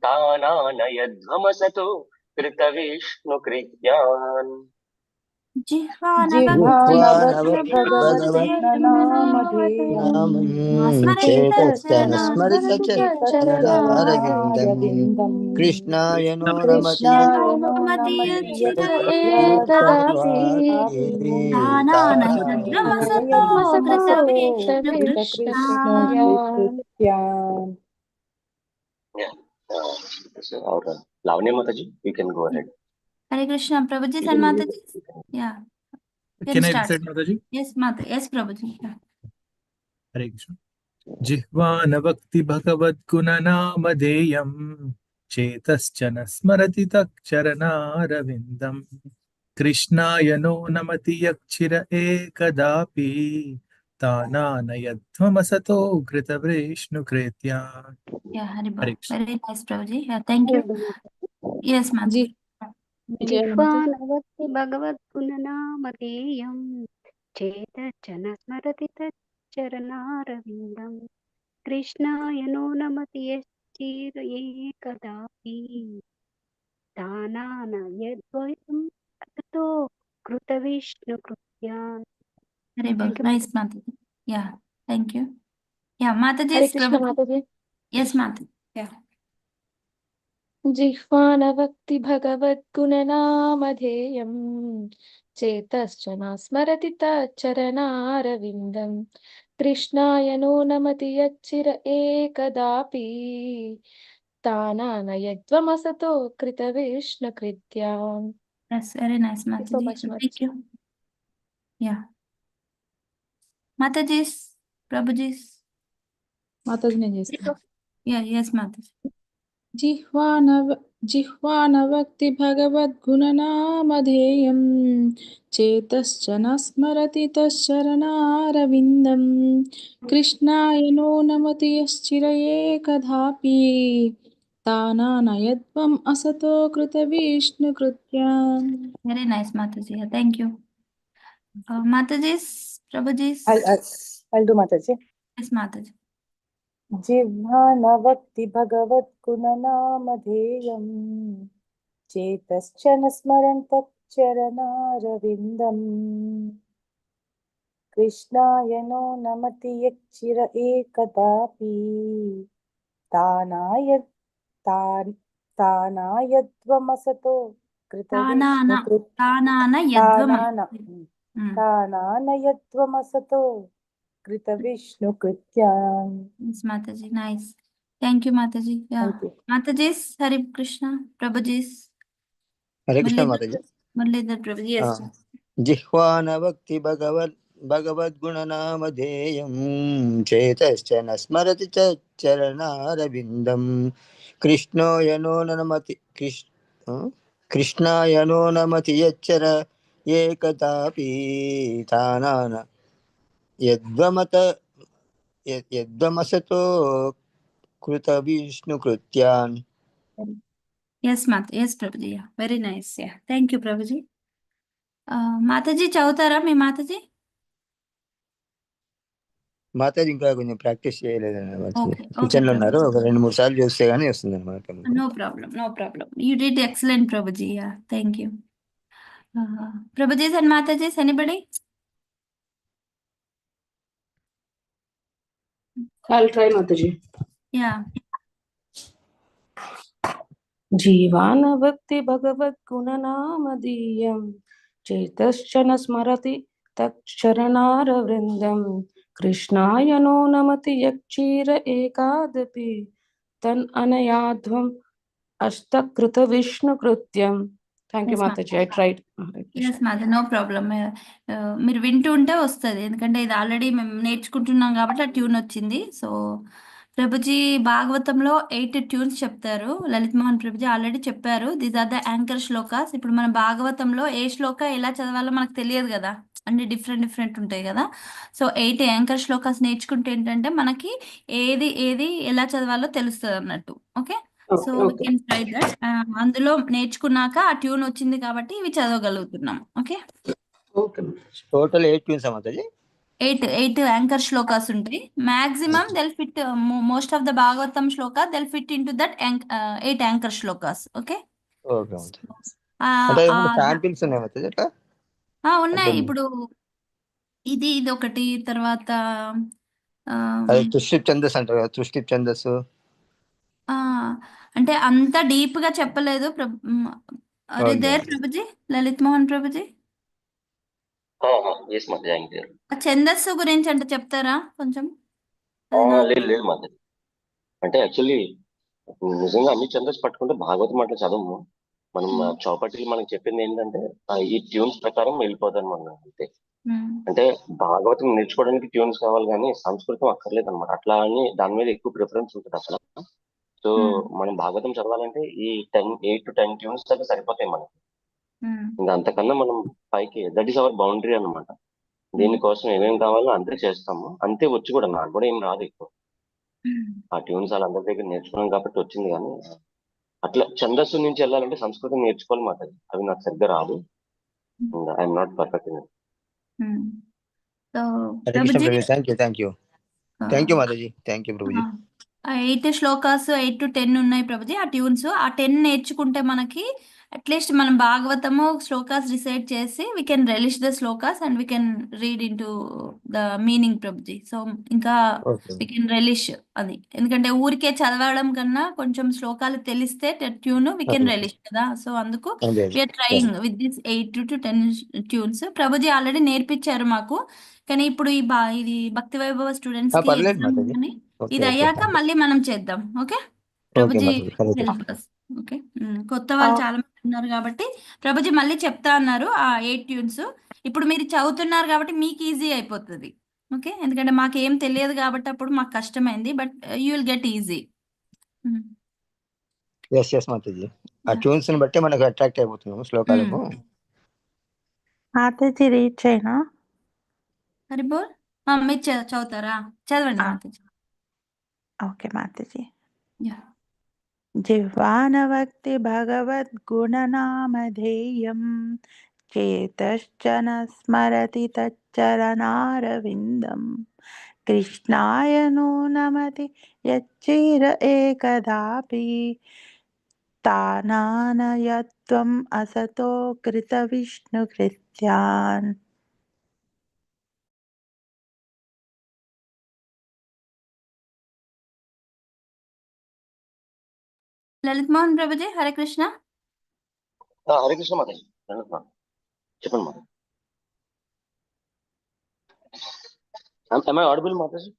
तानानयध्वमसतो कृतविष्णुकृत्यान् जिह्वा न जिह्वा भक्ति भगवद्गुणनामधेयम् स्मरितश्च चेतश्च न न स्मरति स्मरति तच्चरणारविन्दम् कृष्णाय नो नमति कृष्णाय नो नमति नमति यच्चिर यच्चिरयेकदापि तानानयद्वमसतो तानानयद्वमसतो कृतविष्णु कृष्णा. कृतकृष्णकृत्यान्. Yeah. So our Lavanya Mataji, you can go ahead. Hare Krishna, Prabhuji You and can Mataji. Yeah, you Can can I start. recite, Mataji? Yes, Mata. Yes, Prabhuji. Yeah. Hare Krishna. जिह्वानभक्ति भगवद्गुणनामधेयम् चेतश्च न स्मरति तच्चरणारविन्दम् कृष्णाय नो नमति यच्चिर एकदापि तानानयध्वमसतो घृतवृष्णुकृत्या. Yeah, Haribol. Hare Krishna. Very nice, Prabhuji. Yeah, thank you. Yes, Mata. जिह्वानवति भगवद्गुणनामधेयम् चेतश्च न स्मरति तच्चरणारविन्दम् कृष्णाय नो नमति यश्चिरयेकदापि तानानयद्वयम् अततो कृतविष्णुकृत्यान्. Haribol. Thank you. Nice, Mata. Yeah, thank you. Yeah, Mataji Hare is Krishna, Prabhuji. Mataji. Yes, Mata. Yeah. जिह्वानवक्ति भगवद्गुणनामधेयम् चेतश्च न स्मरति तच्चरणारविन्दम् कृष्णाय नो नमति यच्चिर एकदापि तानानयद्वमसतो कृतविष्णुकृत्याम्. That's very nice, Thank you so Mataji. much, Thank Mataji. you. Yeah. Mataji's, Prabhuji's. Mataji నేను చేస్తాను. Yeah, yes, Mataji. जिह्वानवक्ति भगवद्गुणनामधेयम् चेतश्च न स्मरति तश्चरणारविन्दम् कृष्णाय नो नमति यश्चिरयेकदापि तानानयद्वम् असतो कृतविष्णुकृत्यान्. Very nice, Mataji. Yeah, thank you. Mataji's, Prabhuji's. I'll do Mataji. Yes, Mataji. जिह्वानवक्ति भगवद्गुणनामधेयम् चेतश्च न स्मरन् तच्चरणारविन्दम् कृष्णाय नो नमति यच्चिर एकदापि तानायद्वमसतो तानानयद्वमसतो कृतविष्णुकृत्यान्. Yes, Mataji. Nice. Thank you, Mataji. Yeah. Thank you. Mataji's, Hare Krishna, Prabhuji's. हरे कृष्ण माताजी. Muralidhar Prabhuji. Yes. जिह्वानभक्ति भगवद्गुणनामधेयम् चेतश्च न स्मरति तच्चरणारविन्दम् कृष्णाय नो नमति कृष्णाय नो नमति यच्चर एकदापि तानान यद्वमसतो कृतविष्णुकृत्यान्. Yes, Mata. Yes, Prabhuji. Yeah. Very nice. Yeah. Thank you, Prabhuji. Mataji, చదువుతారా మీ Mataji? మాతాజీ ఇంకా కొంచెం ప్రాక్టీస్ చేయలేదన్నమాట. Okay. కిచెన్ లో ఉన్నారు, ఒక 2-3 సార్లు చూస్తే గానీ వస్తుంది అనమాట. No problem. No problem. You did excellent, Prabhuji. Yeah. Thank you. Prabhuji's and Mataji's, anybody? I'll try, Mataji. Yeah. जीवानभक्ति भगवद्गुणनामधेयम् चेतश्च न स्मरति तच्चरणारविन्दम् कृष्णाय नो नमति यच्चिर एकादपि तन् अनयाध्वम् अष्टकृतविष्णुकृत्यम्. Thank you, Yes, Mataji. I tried. Yes మాది నో ప్రాబ్లమ్. మీరు వింటూ ఉంటే వస్తుంది, ఎందుకంటే ఇది ఆల్రెడీ మేము నేర్చుకుంటున్నాం కాబట్టి ఆ ట్యూన్ వచ్చింది. సో ప్రభుజీ భాగవతంలో 8 ట్యూన్స్ చెప్తారు. లలిత్ మోహన్ ప్రభుజీ ఆల్రెడీ చెప్పారు, these are the anchor shlokas. ఇప్పుడు మన భాగవతంలో ఏ శ్లోక ఎలా చదవాలో మనకు తెలియదు కదా, అన్ని డిఫరెంట్ డిఫరెంట్ ఉంటాయి కదా. సో 8 యాంకర్ శ్లోకాస్ నేర్చుకుంటే ఏంటంటే మనకి ఏది ఏది ఎలా చదవాలో తెలుస్తుంది అన్నట్టు. Okay, so we can try that. అందులో నేర్చుకున్నాక ఆ ట్యూన్ వచ్చింది కాబట్టి ఇవి చదవగలుగుతున్నాం. Okay, total 8 tunes Mataji. 8 anchor shlokas ఉంటాయి. Maximum they'll fit most of the Bhagavatam shloka they'll fit into that 8 anchor shlokas. Okay, okay అంటే శాంపిల్స్ ఉన్నాయి మాతాజీ అట్లా ఉన్నాయి. ఇప్పుడు ఇది ఒకటి, తర్వాత అదే తుష్టిప్ ఛందస్ అంటారు కదా, తుష్టిప్ ఛందస్సు. అంటే అంత డీప్ గా చెప్పలేదు. అరే దేర్ ప్రభుజీ, లలిత్ మోహన్ ప్రభుజీ, ఛందస్సు గురించి అంటే చెప్తారా కొంచెం? లేదు మాది. అంటే యాక్చువల్లీ నిజంగా అన్ని ఛందస్ పట్టుకుంటే భాగవతం అట్లా చదవము మనం. చౌపటిలు మనకి చెప్పింది ఏంటంటే ఈ ట్యూన్స్ ప్రకారం వెళ్ళిపోతాను మనం అంతే. అంటే భాగవతం నేర్చుకోవడానికి ట్యూన్స్ కావాలి కానీ సంస్కృతం అక్కర్లేదు అనమాట. అట్లా అని దాని మీద ఎక్కువ ప్రిఫరెన్స్ ఉంటుంది అసలు. సో మనం భాగవతం చదవాలంటే ఈ 8 to 10 ట్యూన్స్ దాకా సరిపోతాయి మనకి. ఇంకా అంతకన్నా మనం పైకి దట్ ఈస్ అవర్ బౌండరీ అనమాట. దీనికోసం ఏమేమి కావాలో అంతే చేస్తాము, అంతే వచ్చి కూడా నాకు కూడా ఏం రాదు ఎక్కువ. ఆ ట్యూన్స్ అలా అందరి దగ్గర నేర్చుకున్నాం కాబట్టి వచ్చింది. కానీ అట్లా ఛందస్సు నుంచి వెళ్ళాలంటే సంస్కృతం నేర్చుకోవాలి మాట. అవి నాకు సరిగ్గా రాదు. I'm not perfect in it. Thank you Mataji. Thank you Prabhuji. 8 shlokas 8 to 10 ఉన్నాయి ప్రభుజీ ఆ ట్యూన్స్. ఆ 10 నేర్చుకుంటే మనకి అట్లీస్ట్ మనం భాగవతము శ్లోకాస్ రిసైడ్ చేసి we can relish the shlokas and we can read into the meaning ప్రభుజీ. సో ఇంకా వీ కెన్ రెలిష్ అది. ఎందుకంటే ఊరికే చదవడం కన్నా కొంచెం శ్లోకాలు తెలిస్తే ట్యూన్ వీ కెన్ రెలిష్ కదా. సో అందుకు we are trying with this 8 to 10 tunes. ప్రభుజీ ఆల్రెడీ నేర్పించారు మాకు, కానీ ఇప్పుడు ఇది భక్తి వైభవ స్టూడెంట్స్ కి ఎగ్జామ్ అని ఇది అయ్యాక మళ్ళీ మనం చేద్దాం. Okay Prabhuji, okay. కొత్త వాళ్ళు చాలా మంది ఉన్నారు కాబట్టి ప్రభుజీ మళ్ళీ చెప్తా అన్నారు ఆ 8 ట్యూన్స్. ఇప్పుడు మీరు చదువుతున్నారు కాబట్టి మీకు ఈజీ అయిపోతుంది. ఓకే, ఎందుకంటే మాకు ఏం తెలియదు కాబట్టి అప్పుడు మాకు కష్టమైంది. But you will get easy. Mataji ఆ ట్యూన్స్ ని బట్టి మనకు అట్రాక్ట్ అయిపోతున్నాము శ్లోకాలకు. మాతాజీ రీడ్ చేయనా? హరిబోల్ మీరు చదువుతారా? చదవండి మాతాజీ. ఓకే మాతాజీ. జిహ్వానవక్తి భగవద్గుణనామధేయం చేతశ్చ న స్మరతి తచ్చరణారవిందం కృష్ణాయ నో నమతి యచ్చిర ఏకదాపి తానానయత్వం అసతో కృత విష్ణు కృత్యాన్. లలిత్ మోహన్ ప్రభుజీ, హరే కృష్ణ. హరే కృష్ణ మాతాజీ, చెప్పండి Mataji. Am I audible Mataji?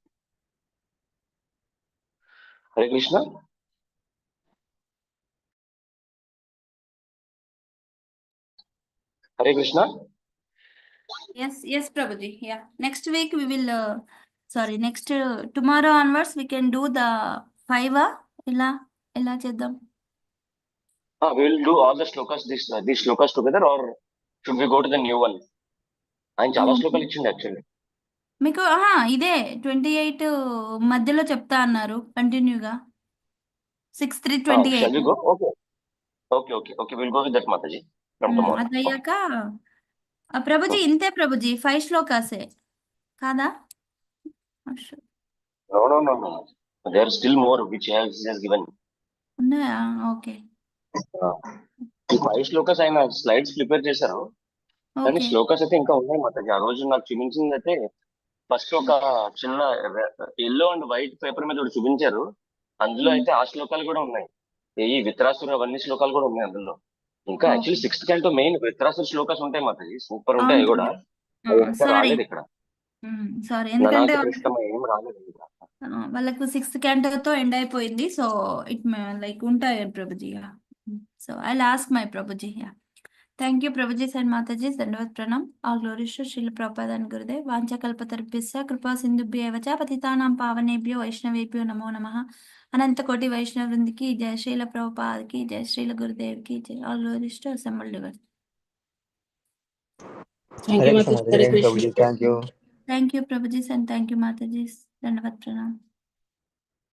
Hare Krishna. Hare Krishna. Yes Prabhuji. Yeah, next week we will next tomorrow onwards we can do the 5 ఎలా చేద్దాం? We will do all the shlokas, these shlokas together, or should we go to the new one? ఆయన చాలా శ్లోకాలు ఇచ్చింది actually మీకు. ఇదే 28 మధ్యలో చెప్తా అన్నారు కంటిన్యూగా 6-3-28. Shall we go? Okay, we'll go with that Mataji from tomorrow. అదయ్యాక Prabhuji ఇంతే ప్రభుజీ 5 శ్లోకాసే కాదా? No. There are still more which he has given. ఉన్నాయా? ఓకే. ఈ 5 శ్లోకాస్ ఆయన స్లైడ్స్ ప్రిపేర్ చేశారు, కానీ శ్లోకాస్ అయితే ఇంకా ఉన్నాయి మాతాజీ. ఆ రోజు నాకు చూపించింది అయితే ఫస్ట్ ఒక చిన్న ఎల్లో అండ్ వైట్ పేపర్ మీద ఒకటి చూపించారు. అందులో అయితే ఆ శ్లోకాలు కూడా ఉన్నాయి. ఈ విత్రాసురు అవన్నీ శ్లోకాలు కూడా ఉన్నాయి అందులో. ఇంకా actually 6th canto main Vritrasura shlokas ఉంటాయి మాతాజీ, సూపర్ ఉంటాయి అవి కూడా. రాలేదు ఇక్కడ, సారీ ఎందుకంటే ఏం రాలేదు. వాళ్ళకు 6th canto ఎండ్ అయిపోయింది. సో ఇట్ లైక్ ఉంటాయి Prabhuji. So I ask my Prabhuji. Thank you Prabhujis and Matajis. Dandavat pranam. All glories to Srila Prabhupada and Gurudev. వాంఛకల్పతరుభ్యశ్చ కృపా సింధుభ్యేవ చ పతితానాం పావనేభ్యో వైష్ణవేభ్యో నమో నమః. అనంత కోటి వైష్ణవ వృందికి జయ. శ్రీల ప్రభుపాదకి జయ. శ్రీల గురుదేవ్కి జయ. All glories to assembled devotees. Thank you, Mataji. Thank you, Prabhuji, and thank you, Mataji. Dandavad Pranam.